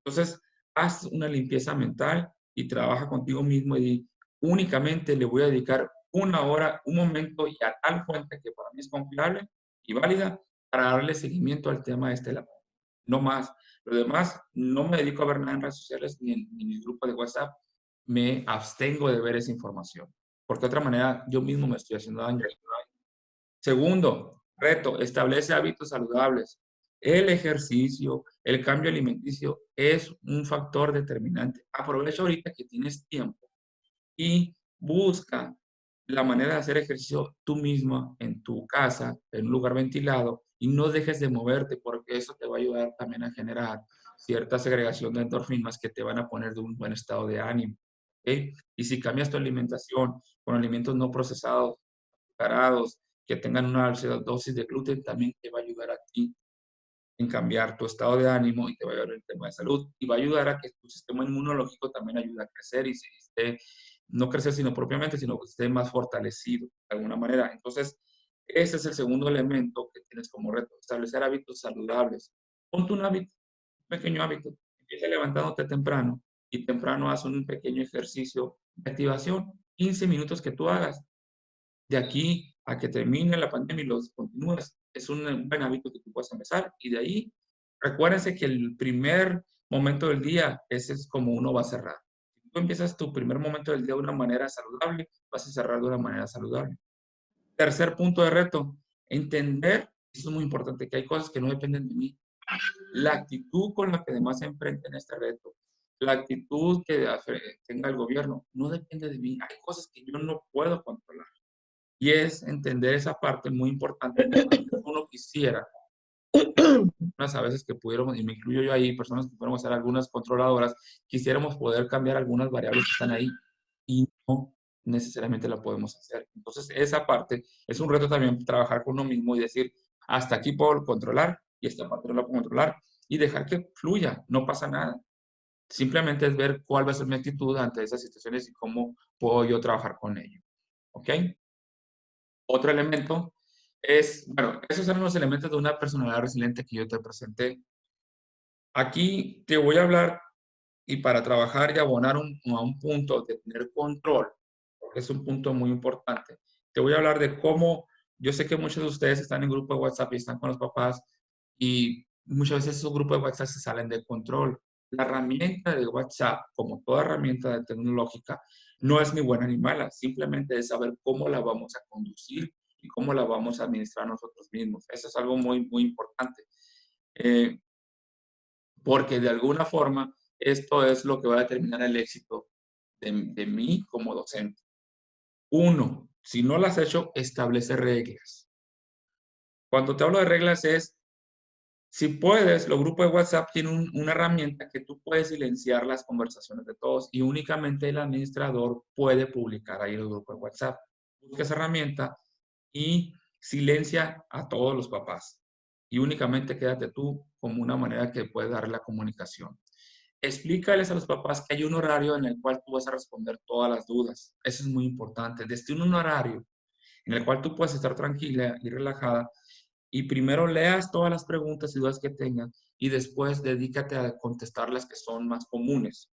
Entonces, haz una limpieza mental y trabaja contigo mismo y únicamente le voy a dedicar una hora, un momento y a tal fuente que para mí es confiable y válida para darle seguimiento al tema de este lado. No más. Lo demás, no me dedico a ver nada en redes sociales ni en mi grupo de WhatsApp. Me abstengo de ver esa información, porque de otra manera yo mismo me estoy haciendo daño. Segundo, reto, establece hábitos saludables. El ejercicio, el cambio alimenticio es un factor determinante. Aprovecha ahorita que tienes tiempo y busca la manera de hacer ejercicio tú misma en tu casa, en un lugar ventilado, y no dejes de moverte porque eso te va a ayudar también a generar cierta segregación de endorfinas que te van a poner de un buen estado de ánimo. ¿Okay? Y si cambias tu alimentación con alimentos no procesados, azucarados, que tengan una alta dosis de gluten, también te va a ayudar a ti en cambiar tu estado de ánimo y te va a ayudar en el tema de salud. Y va a ayudar a que tu sistema inmunológico también ayude a crecer y se esté, no crecer sino propiamente, sino que esté más fortalecido de alguna manera. Entonces, ese es el segundo elemento que tienes como reto, establecer hábitos saludables. Ponte un hábito, un pequeño hábito. Empieza levantándote temprano y temprano haz un pequeño ejercicio de activación, 15 minutos que tú hagas. De aquí a que termine la pandemia y los continúes, es un buen hábito que tú puedes empezar. Y de ahí, recuérdense que el primer momento del día, ese es como uno va a cerrar. Si tú empiezas tu primer momento del día de una manera saludable, vas a cerrar de una manera saludable. Tercer punto de reto, entender, eso es muy importante, que hay cosas que no dependen de mí. La actitud con la que además se enfrenten este reto, la actitud que tenga el gobierno, no depende de mí. Hay cosas que yo no puedo controlar. Y es entender esa parte muy importante que uno quisiera, unas a veces que pudiéramos, y me incluyo yo ahí, personas que pudiéramos ser algunas controladoras, quisiéramos poder cambiar algunas variables que están ahí y no necesariamente la podemos hacer. Entonces, esa parte es un reto también trabajar con uno mismo y decir, hasta aquí puedo controlar y esta parte no la puedo controlar y dejar que fluya, no pasa nada. Simplemente es ver cuál va a ser mi actitud ante esas situaciones y cómo puedo yo trabajar con ello. ¿Ok? Otro elemento es, bueno, esos son los elementos de una personalidad resiliente que yo te presenté. Aquí te voy a hablar y para trabajar y abonar a un punto de tener control, porque es un punto muy importante, te voy a hablar de cómo, yo sé que muchos de ustedes están en grupo de WhatsApp y están con los papás y muchas veces esos grupos de WhatsApp se salen de control. La herramienta de WhatsApp, como toda herramienta tecnológica, no es ni buena ni mala, simplemente es saber cómo la vamos a conducir y cómo la vamos a administrar nosotros mismos. Eso es algo muy, muy importante. Porque de alguna forma esto es lo que va a determinar el éxito de mí como docente. Uno, si no lo has hecho, establece reglas. Cuando te hablo de reglas es, si puedes, los grupos de WhatsApp tienen una herramienta que tú puedes silenciar las conversaciones de todos y únicamente el administrador puede publicar ahí los grupos de WhatsApp. Busca esa herramienta y silencia a todos los papás. Y únicamente quédate tú como una manera que puedes dar la comunicación. Explícales a los papás que hay un horario en el cual tú vas a responder todas las dudas. Eso es muy importante. Destina un horario en el cual tú puedes estar tranquila y relajada y primero leas todas las preguntas y dudas que tengan y después dedícate a contestar las que son más comunes.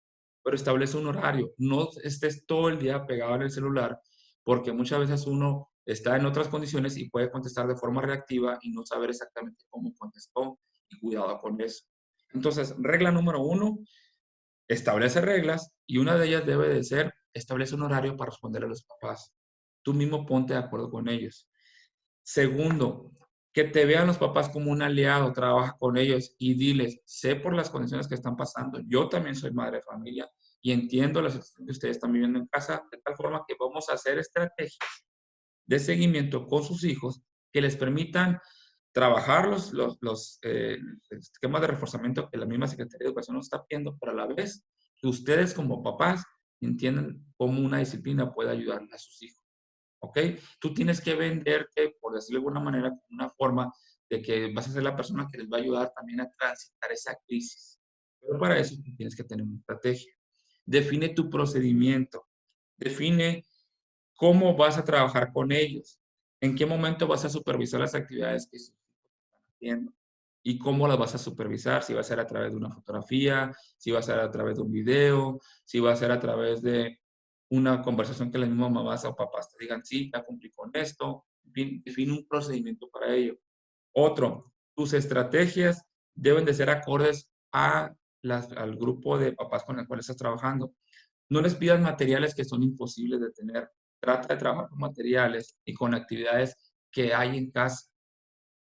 Pero establece un horario. No estés todo el día pegado en el celular porque muchas veces uno está en otras condiciones y puede contestar de forma reactiva y no saber exactamente cómo contestó y cuidado con eso. Entonces, regla número 1, establece reglas y una de ellas debe de ser, establece un horario para responder a los papás. Tú mismo ponte de acuerdo con ellos. Segundo, que te vean los papás como un aliado, trabaja con ellos y diles, sé por las condiciones que están pasando, yo también soy madre de familia y entiendo la situación que ustedes están viviendo en casa, de tal forma que vamos a hacer estrategias de seguimiento con sus hijos que les permitan trabajar los esquemas de reforzamiento que la misma Secretaría de Educación nos está pidiendo, pero a la vez que ustedes como papás entiendan cómo una disciplina puede ayudar a sus hijos. ¿Ok? Tú tienes que venderte, por decirlo de alguna manera, como una forma de que vas a ser la persona que les va a ayudar también a transitar esa crisis. Pero para eso tú tienes que tener una estrategia. Define tu procedimiento. Define cómo vas a trabajar con ellos. En qué momento vas a supervisar las actividades que están haciendo. Y cómo las vas a supervisar. Si va a ser a través de una fotografía, si va a ser a través de un video, si va a ser a través de una conversación que las mismas mamás o papás te digan, sí, ya cumplí con esto. Define un procedimiento para ello. Otro, tus estrategias deben de ser acordes al grupo de papás con el cual estás trabajando. No les pidas materiales que son imposibles de tener. Trata de trabajar con materiales y con actividades que hay en casa.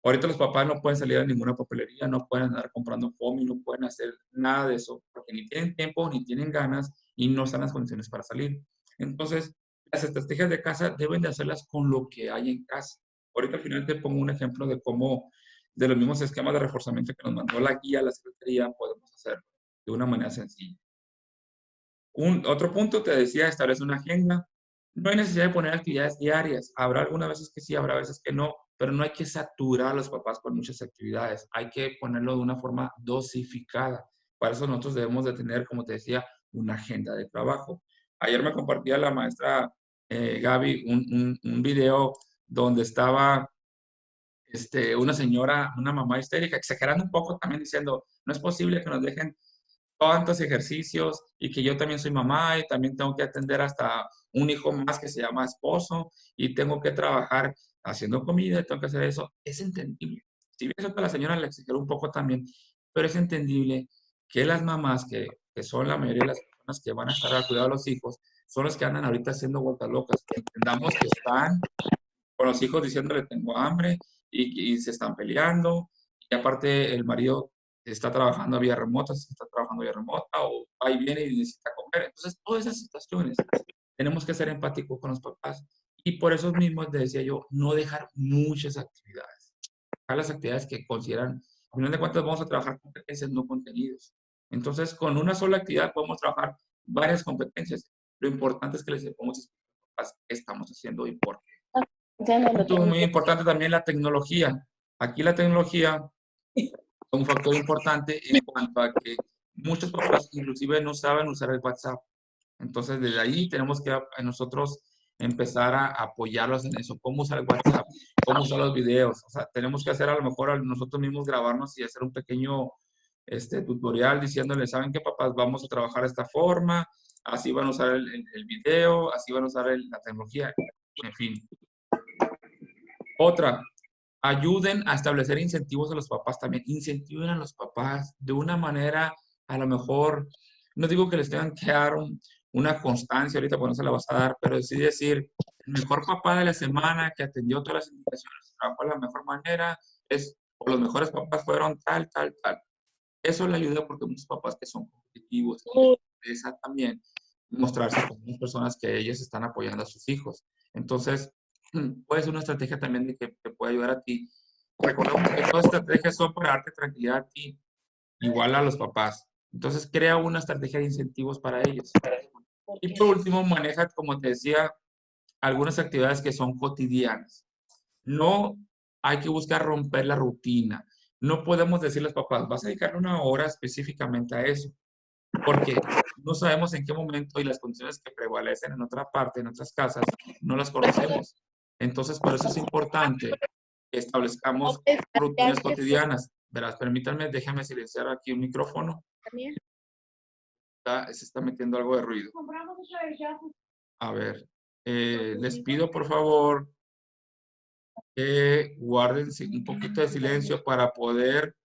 Ahorita los papás no pueden salir a ninguna papelería, no pueden andar comprando FOMI, no pueden hacer nada de eso, porque ni tienen tiempo, ni tienen ganas y no están las condiciones para salir. Entonces, las estrategias de casa deben de hacerlas con lo que hay en casa. Ahorita al final te pongo un ejemplo de cómo, de los mismos esquemas de reforzamiento que nos mandó la guía, la secretaría, podemos hacer de una manera sencilla. Otro punto, te decía, establece una agenda. No hay necesidad de poner actividades diarias. Habrá algunas veces que sí, habrá veces que no, pero no hay que saturar a los papás con muchas actividades. Hay que ponerlo de una forma dosificada. Para eso nosotros debemos de tener, como te decía, una agenda de trabajo. Ayer me compartía la maestra Gaby un video donde estaba una señora, una mamá histérica, exagerando un poco también diciendo, no es posible que nos dejen tantos ejercicios y que yo también soy mamá y también tengo que atender hasta un hijo más que se llama esposo y tengo que trabajar haciendo comida y tengo que hacer eso. Es entendible. Si bien eso que la señora le exageró un poco también, pero es entendible que las mamás, que son la mayoría de las personas que van a estar al cuidado de los hijos, son los que andan ahorita haciendo vueltas locas. Entendamos que están con los hijos diciéndole tengo hambre y se están peleando y aparte el marido está trabajando vía remota, si está trabajando vía remota o va y viene y necesita comer. Entonces, todas esas situaciones tenemos que ser empáticos con los papás y por eso mismo te decía yo, no dejar muchas actividades. Dejar las actividades que consideran, al final de cuentas vamos a trabajar competencias, no contenidos. Entonces, con una sola actividad podemos trabajar varias competencias. Lo importante es que les sepamos a los papás qué estamos haciendo y por qué. Punto muy importante también la tecnología. Aquí la tecnología es un factor importante en cuanto a que muchos papás inclusive no saben usar el WhatsApp. Entonces, desde ahí tenemos que nosotros empezar a apoyarlos en eso. Cómo usar el WhatsApp, cómo usar los videos. O sea, tenemos que hacer a lo mejor nosotros mismos grabarnos y hacer un pequeño tutorial diciéndoles, ¿saben qué, papás? Vamos a trabajar de esta forma, así van a usar el video, así van a usar la tecnología, en fin. Otra, ayuden a establecer incentivos a los papás también. Incentiven a los papás de una manera, a lo mejor, no digo que les tengan que dar una constancia ahorita, porque no se la vas a dar, pero sí decir, el mejor papá de la semana que atendió todas las indicaciones, trabajó de la mejor manera, o los mejores papás fueron tal, tal, tal. Eso le ayuda porque muchos papás que son competitivos, esa también mostrarse como personas que ellos están apoyando a sus hijos. Entonces, puede ser una estrategia también de que te puede ayudar a ti. Recordemos que todas las estrategias son para darte tranquilidad a ti, igual a los papás. Entonces, crea una estrategia de incentivos para ellos. Y por último, maneja, como te decía, algunas actividades que son cotidianas. No hay que buscar romper la rutina. No podemos decirle a los papás, vas a dedicar una hora específicamente a eso, porque no sabemos en qué momento y las condiciones que prevalecen en otra parte, en otras casas, no las conocemos. Entonces, por eso es importante que establezcamos rutinas cotidianas. Verás, permítanme, déjame silenciar aquí un micrófono. Se está metiendo algo de ruido. A ver, les pido por favor que guarden un poquito de silencio para poder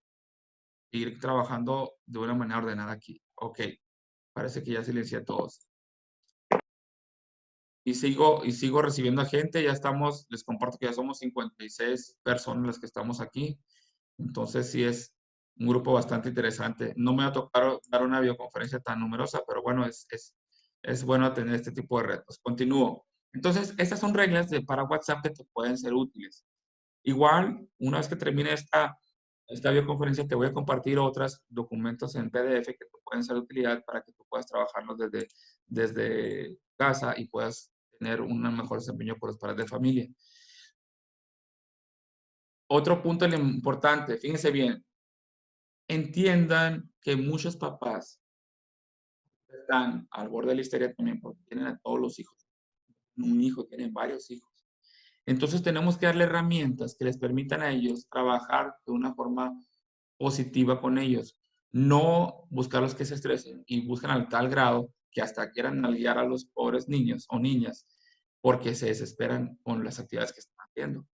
ir trabajando de una manera ordenada aquí. Ok, parece que ya silencié a todos. Y sigo recibiendo a gente, ya estamos, les comparto que ya somos 56 personas las que estamos aquí. Entonces sí es un grupo bastante interesante. No me va a tocar dar una videoconferencia tan numerosa, pero bueno, es bueno tener este tipo de retos. Continúo. Entonces, estas son reglas para WhatsApp que te pueden ser útiles. Igual, una vez que termine esta videoconferencia, te voy a compartir otros documentos en PDF que te pueden ser de utilidad para que tú puedas trabajarlos desde casa y puedas tener un mejor desempeño con los padres de familia. Otro punto importante, fíjense bien, entiendan que muchos papás están al borde de la histeria también porque tienen a todos los hijos. Un hijo, tienen varios hijos. Entonces tenemos que darle herramientas que les permitan a ellos trabajar de una forma positiva con ellos. No buscarlos que se estresen y buscan al tal grado que hasta quieran nalguear a los pobres niños o niñas porque se desesperan con las actividades que están haciendo.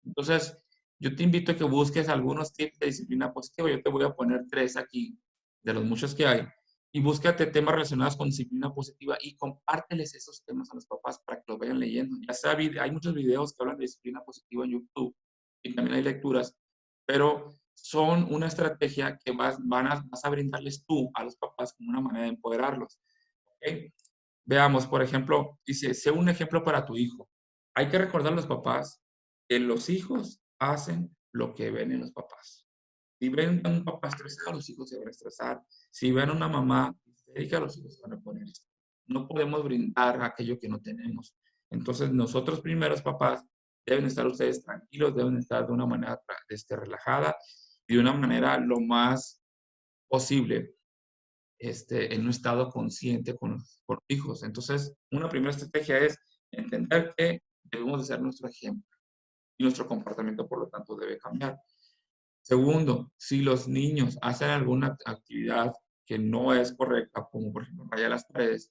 Entonces, yo te invito a que busques algunos tips de disciplina positiva. Yo te voy a poner 3 aquí. de los muchos que hay, y búscate temas relacionados con disciplina positiva y compárteles esos temas a los papás para que los vayan leyendo. Ya sea, hay muchos videos que hablan de disciplina positiva en YouTube y también hay lecturas, pero son una estrategia que vas a brindarles tú a los papás como una manera de empoderarlos. ¿Okay? Veamos, por ejemplo, dice, sé un ejemplo para tu hijo. Hay que recordar a los papás que los hijos hacen lo que ven en los papás. Si ven a un papá estresado, los hijos se van a estresar. Si ven a una mamá histérica, los hijos se van a poner. No podemos brindar aquello que no tenemos. Entonces, nosotros primeros papás deben estar ustedes tranquilos, deben estar de una manera relajada y de una manera lo más posible en un estado consciente con los hijos. Entonces, una primera estrategia es entender que debemos de ser nuestro ejemplo y nuestro comportamiento, por lo tanto, debe cambiar. Segundo, si los niños hacen alguna actividad que no es correcta, como por ejemplo rayar las paredes,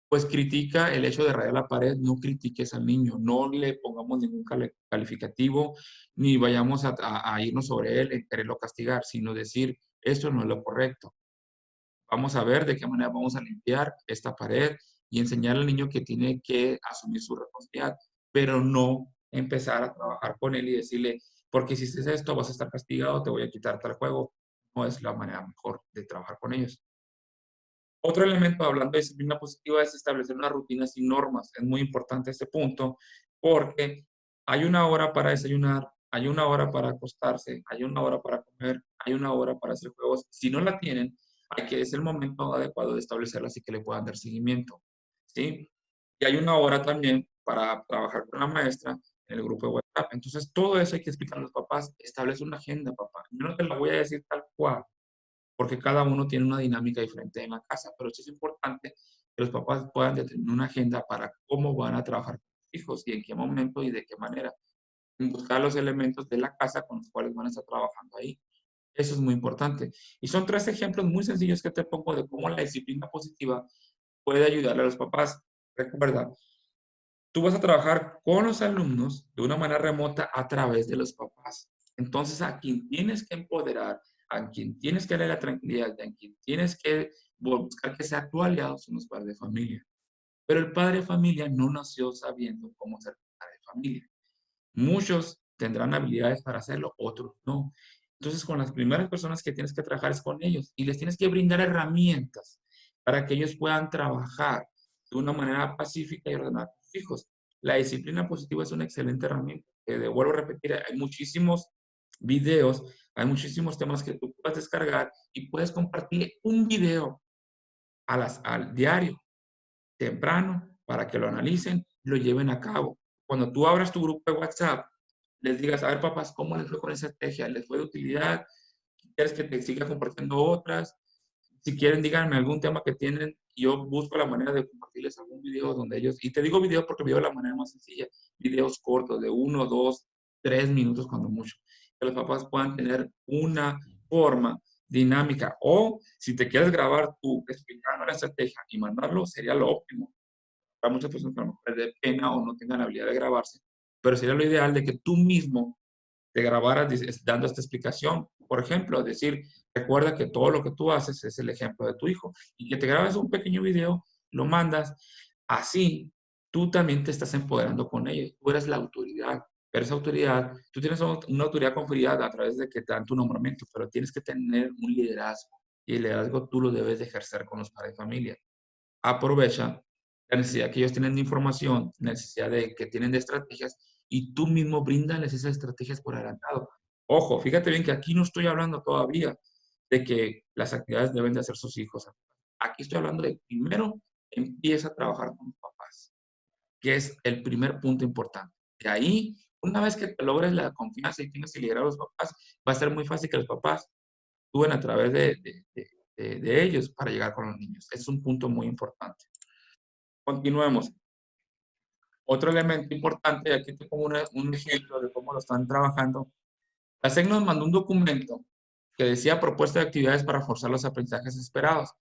pues critica el hecho de rayar la pared, no critiques al niño, no le pongamos ningún calificativo, ni vayamos a irnos sobre él y quererlo castigar, sino decir, esto no es lo correcto. Vamos a ver de qué manera vamos a limpiar esta pared y enseñar al niño que tiene que asumir su responsabilidad, pero no empezar a trabajar con él y decirle, porque si haces esto vas a estar castigado, te voy a quitar tal juego. No es la manera mejor de trabajar con ellos. Otro elemento, hablando de disciplina positiva, es establecer unas rutinas y normas. Es muy importante este punto porque hay una hora para desayunar, hay una hora para acostarse, hay una hora para comer, hay una hora para hacer juegos. Si no la tienen, es el momento adecuado de establecerlas y que le puedan dar seguimiento, ¿sí? Y hay una hora también para trabajar con la maestra en el grupo de WhatsApp. Entonces, todo eso hay que explicar a los papás. Establece una agenda, papá. Yo no te la voy a decir tal cual, porque cada uno tiene una dinámica diferente en la casa, pero sí es importante que los papás puedan determinar una agenda para cómo van a trabajar con sus hijos y en qué momento y de qué manera. Buscar los elementos de la casa con los cuales van a estar trabajando ahí. Eso es muy importante. Y son 3 ejemplos muy sencillos que te pongo de cómo la disciplina positiva puede ayudarle a los papás. Recuerda, tú vas a trabajar con los alumnos de una manera remota a través de los papás. Entonces, a quien tienes que empoderar, a quien tienes que darle la tranquilidad, a quien tienes que buscar que sea tu aliado son los padres de familia. Pero el padre de familia no nació sabiendo cómo ser padre de familia. Muchos tendrán habilidades para hacerlo, otros no. Entonces, con las primeras personas que tienes que trabajar es con ellos y les tienes que brindar herramientas para que ellos puedan trabajar de una manera pacífica y ordenada con sus hijos. La disciplina positiva es una excelente herramienta. Vuelvo a repetir, hay muchísimos videos, hay muchísimos temas que tú puedes descargar y puedes compartir un video al diario, temprano, para que lo analicen y lo lleven a cabo. Cuando tú abras tu grupo de WhatsApp, les digas, a ver, papás, ¿cómo les fue con esa estrategia? ¿Les fue de utilidad? ¿Quieres que te siga compartiendo otras? Si quieren, díganme algún tema que tienen. Yo busco la manera de compartirles algún video donde ellos, y te digo video porque video de la manera más sencilla, videos cortos de 1, 2, 3 minutos cuando mucho, que los papás puedan tener una forma dinámica. O si te quieres grabar tú explicando la estrategia y mandarlo, sería lo óptimo. Para muchas personas que a lo mejor les dé pena o no tengan la habilidad de grabarse, pero sería lo ideal de que tú mismo te grabaras dando esta explicación. Por ejemplo, decir, recuerda que todo lo que tú haces es el ejemplo de tu hijo y que te grabes un pequeño video, lo mandas. Así, tú también te estás empoderando con ellos. Tú eres la autoridad. Pero esa autoridad, tú tienes una autoridad conferida a través de que te dan tu nombramiento, pero tienes que tener un liderazgo. Y el liderazgo tú lo debes de ejercer con los padres de familia. Aprovecha la necesidad que ellos tienen de información, la necesidad de que tienen de estrategias, y tú mismo bríndales esas estrategias por adelantado. Ojo, fíjate bien que aquí no estoy hablando todavía de que las actividades deben de hacer sus hijos. Aquí estoy hablando de primero empieza a trabajar con los papás, que es el primer punto importante. De ahí, una vez que te logres la confianza y tienes que liderar a los papás, va a ser muy fácil que los papás actúen a través de ellos para llegar con los niños. Es un punto muy importante. Continuemos. Otro elemento importante, aquí tengo un ejemplo de cómo lo están trabajando. La SEC nos mandó un documento que decía propuesta de actividades para forzar los aprendizajes esperados.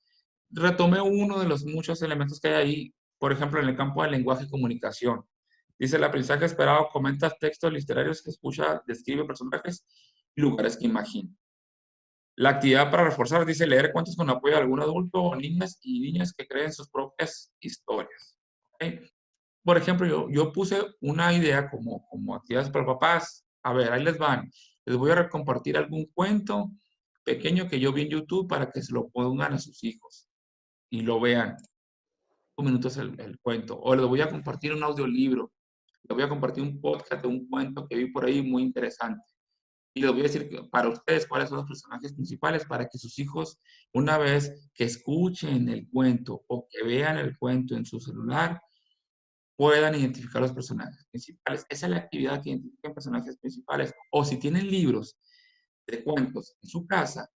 Retomé uno de los muchos elementos que hay ahí, por ejemplo, en el campo del lenguaje y comunicación. Dice, el aprendizaje esperado comenta textos literarios que escucha, describe personajes y lugares que imagina. La actividad para reforzar dice leer cuentos con apoyo de algún adulto o niñas y niñas que creen sus propias historias. ¿Okay? Por ejemplo, yo puse una idea como actividades para papás. A ver, ahí les van. Les voy a compartir algún cuento pequeño que yo vi en YouTube para que se lo pongan a sus hijos y lo vean. 5 minutos el cuento. O les voy a compartir un audiolibro. Les voy a compartir un podcast de un cuento que vi por ahí muy interesante. Y les voy a decir para ustedes cuáles son los personajes principales para que sus hijos, una vez que escuchen el cuento o que vean el cuento en su celular, puedan identificar los personajes principales. Esa es la actividad que identifican personajes principales. O si tienen libros de cuentos en su casa,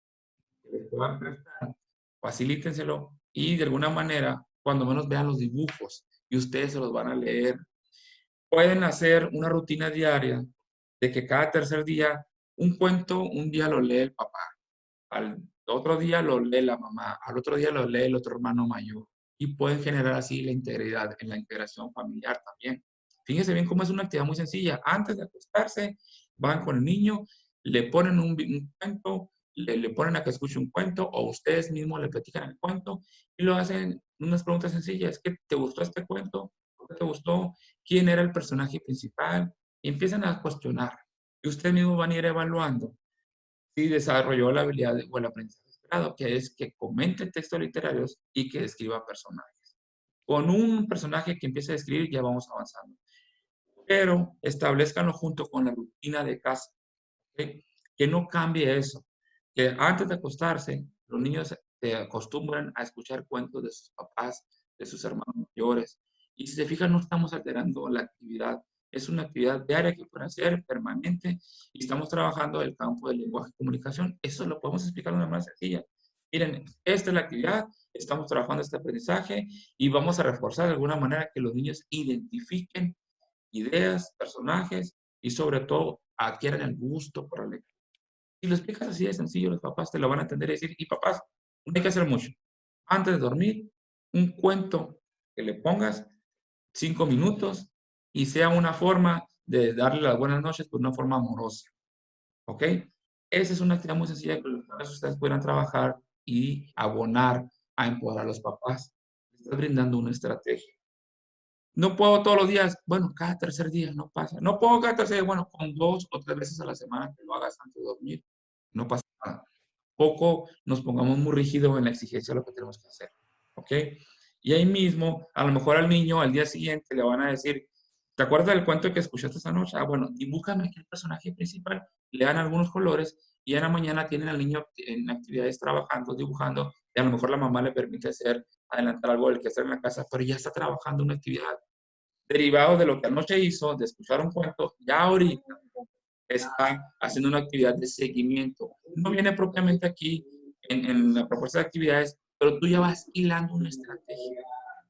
que les puedan prestar, facilítenselo y de alguna manera, cuando menos vean los dibujos y ustedes se los van a leer. Pueden hacer una rutina diaria de que cada tercer día, un cuento, un día lo lee el papá, al otro día lo lee la mamá, al otro día lo lee el otro hermano mayor. Y pueden generar así la integridad, en la integración familiar también. Fíjense bien cómo es una actividad muy sencilla. Antes de acostarse, van con el niño, le ponen un cuento, le ponen a que escuche un cuento, o ustedes mismos le platican el cuento, y lo hacen unas preguntas sencillas. ¿Qué te gustó este cuento? ¿Por qué te gustó? ¿Quién era el personaje principal? Y empiezan a cuestionar. Y ustedes mismos van a ir evaluando si desarrolló la habilidad o el aprendizaje esperado, que es que comente textos literarios y que describa personajes. Con un personaje que empiece a escribir ya vamos avanzando. Pero establezcanlo junto con la rutina de casa. ¿Okay? Que no cambie eso. Que antes de acostarse, los niños se acostumbran a escuchar cuentos de sus papás, de sus hermanos mayores. Y si se fijan, no estamos alterando la actividad. Es una actividad diaria que puede ser permanente y estamos trabajando el campo del lenguaje y comunicación. Eso lo podemos explicar de una manera sencilla. Miren, esta es la actividad, estamos trabajando este aprendizaje y vamos a reforzar de alguna manera que los niños identifiquen ideas, personajes y sobre todo adquieran el gusto por la lectura. Si lo explicas así de sencillo, los papás te lo van a entender y decir, y papás, no hay que hacer mucho. Antes de dormir, un cuento que le pongas 5 minutos y sea una forma de darle las buenas noches, pero una forma amorosa. ¿Ok? Esa es una actividad muy sencilla que los padres ustedes puedan trabajar y abonar a empoderar a los papás. Estás brindando una estrategia. No puedo todos los días, bueno, cada tercer día no pasa. No puedo cada tercer día, bueno, con 2 o 3 veces a la semana que lo hagas antes de dormir, no pasa nada. Poco nos pongamos muy rígidos en la exigencia de lo que tenemos que hacer, ¿ok? Y ahí mismo, a lo mejor al niño al día siguiente le van a decir, ¿te acuerdas del cuento que escuchaste esta noche? Ah, bueno, dibújame aquí el personaje principal, le dan algunos colores y en la mañana tienen al niño en actividades trabajando, dibujando, y a lo mejor la mamá le permite adelantar algo del que hacer en la casa, pero ya está trabajando una actividad derivado de lo que anoche hizo, de escuchar un cuento, ya ahorita está haciendo una actividad de seguimiento. No viene propiamente aquí en la propuesta de actividades, pero tú ya vas hilando una estrategia.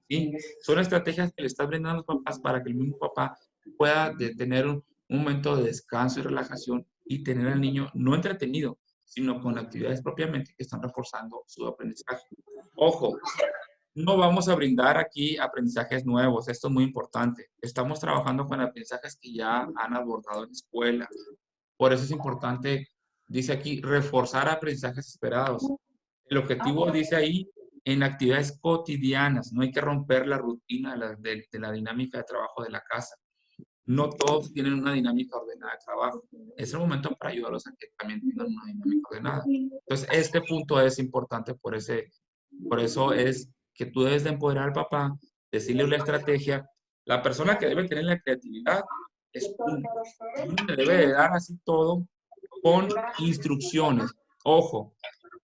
¿Sí? Son estrategias que le estás brindando a los papás para que el mismo papá pueda tener un momento de descanso y relajación y tener al niño no entretenido, sino con actividades propiamente que están reforzando su aprendizaje. Ojo, no vamos a brindar aquí aprendizajes nuevos, esto es muy importante. Estamos trabajando con aprendizajes que ya han abordado en escuela. Por eso es importante, dice aquí, reforzar aprendizajes esperados. El objetivo dice ahí, en actividades cotidianas, no hay que romper la rutina de la dinámica de trabajo de la casa. No todos tienen una dinámica ordenada de trabajo. Es el momento para ayudarlos a que también tengan una dinámica ordenada. Entonces, este punto es importante por eso es que tú debes de empoderar al papá, decirle una estrategia. La persona que debe tener la creatividad es uno. Uno le debe de dar así todo con instrucciones. Ojo,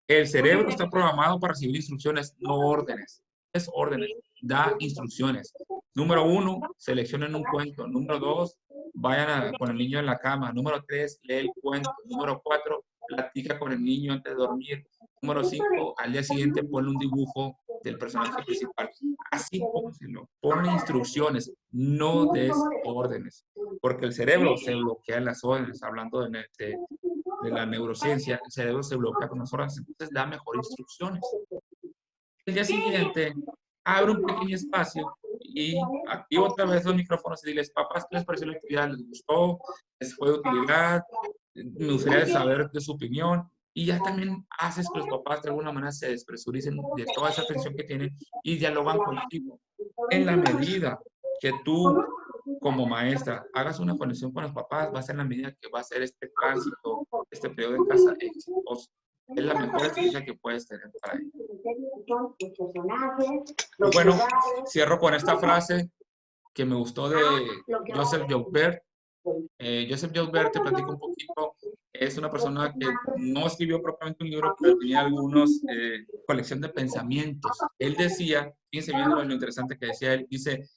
el cerebro está programado para recibir instrucciones, no órdenes. Es órdenes, da instrucciones. Número 1, seleccionen un cuento. Número 2, vayan con el niño en la cama. Número 3, lee el cuento. Número 4, platica con el niño antes de dormir. Número 5, al día siguiente ponle un dibujo del personaje principal. Así pónselo. Ponle instrucciones, no des órdenes. Porque el cerebro se bloquea en las órdenes, hablando de la neurociencia, el cerebro se bloquea con las órdenes, entonces da mejor instrucciones. El día siguiente, abre un pequeño espacio y activa otra vez los micrófonos y diles, papás, ¿qué les pareció la actividad? ¿Les gustó? ¿Les fue de utilidad? Me gustaría saber de su opinión. y ya también haces que los papás de alguna manera se despresuricen de toda esa atención que tienen y dialogan contigo. En la medida que tú, como maestra, hagas una conexión con los papás, va a ser en la medida que va a ser este tránsito, este periodo en casa exitoso. Es la mejor estrategia que puedes tener para ello. Y bueno, cierro con esta frase que me gustó de Joseph Joubert. Joseph Joubert, te platico un poquito, es una persona que no escribió propiamente un libro, pero tenía algunos colección de pensamientos. Él decía, fíjense bien lo interesante que decía él, dice,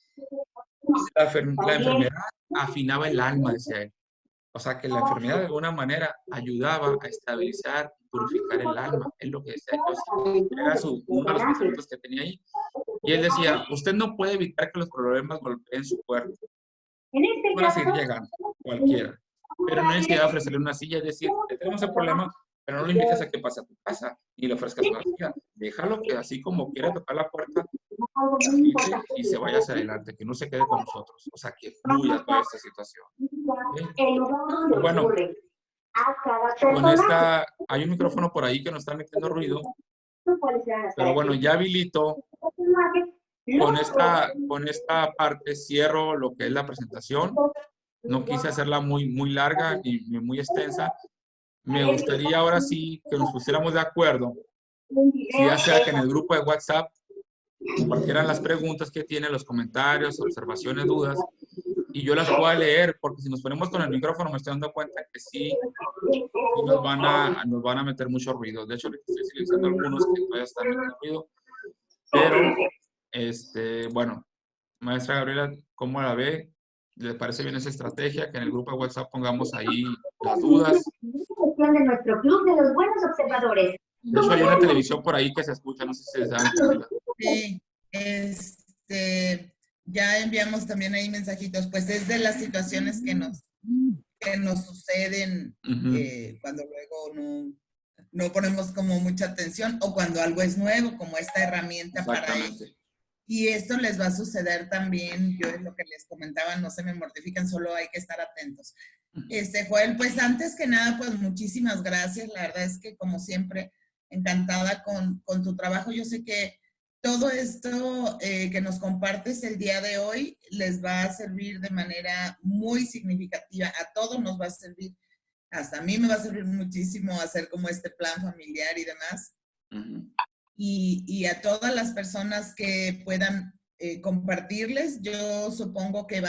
la enfermedad afinaba el alma, decía él. O sea, que la enfermedad de alguna manera ayudaba a estabilizar y purificar el alma. Es lo que decía Joseph. Era uno de los pensamientos que tenía ahí. Y él decía, usted no puede evitar que los problemas golpeen su cuerpo. Van a seguir llegando, cualquiera. Pero no es que ofrecerle una silla y decir, tenemos el problema, pero no lo invites a que pase a tu casa y le ofrezcas una silla. Déjalo que así como quiera tocar la puerta, y se vaya hacia adelante, que no se quede con nosotros. O sea, que fluya toda esta situación. ¿Okay? Bueno, con esta, hay un micrófono por ahí que nos está metiendo ruido, pero bueno, ya habilito. Con esta parte cierro lo que es la presentación. No quise hacerla muy larga ni muy extensa. Me gustaría ahora sí que nos pusiéramos de acuerdo, si ya sea que en el grupo de WhatsApp compartieran las preguntas que tienen, los comentarios, observaciones, dudas, y yo las pueda leer, porque si nos ponemos con el micrófono me estoy dando cuenta que sí nos van a meter mucho ruido. De hecho, ahorita estoy silenciando algunos que todavía están metiendo ruido, pero bueno, maestra Gabriela, ¿cómo la ve? ¿Le parece bien esa estrategia? Que en el grupo de WhatsApp pongamos ahí las dudas. De nuestro club de los buenos observadores. De hecho, hay una televisión por ahí que se escucha, no sé si se dan cuenta. Sí, ya enviamos también ahí mensajitos, pues es de las situaciones que nos suceden cuando luego no ponemos como mucha atención o cuando algo es nuevo, como esta herramienta para ello. Y esto les va a suceder también, yo es lo que les comentaba, no se me mortifican, solo hay que estar atentos. Joel, pues antes que nada, pues muchísimas gracias, la verdad es que como siempre, encantada con tu trabajo. Yo sé que todo esto que nos compartes el día de hoy les va a servir de manera muy significativa, a todos nos va a servir, hasta a mí me va a servir muchísimo hacer como este plan familiar y demás. Y a todas las personas que puedan compartirles, yo supongo que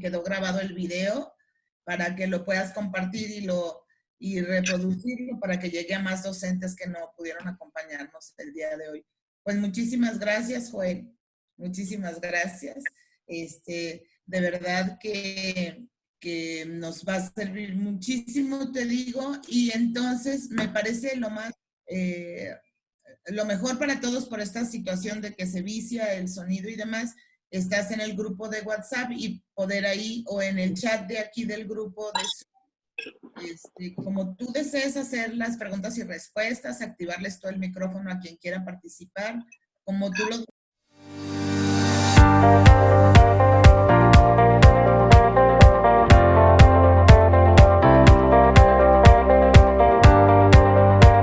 quedó grabado el video para que lo puedas compartir y reproducirlo para que llegue a más docentes que no pudieron acompañarnos el día de hoy. Pues muchísimas gracias, Joel. Muchísimas gracias. De verdad que nos va a servir muchísimo, te digo, y entonces me parece lo mejor para todos por esta situación de que se vicia el sonido y demás, estás en el grupo de WhatsApp y poder ahí o en el chat de aquí del grupo de como tú desees hacer las preguntas y respuestas, activarles todo el micrófono a quien quiera participar, como tú lo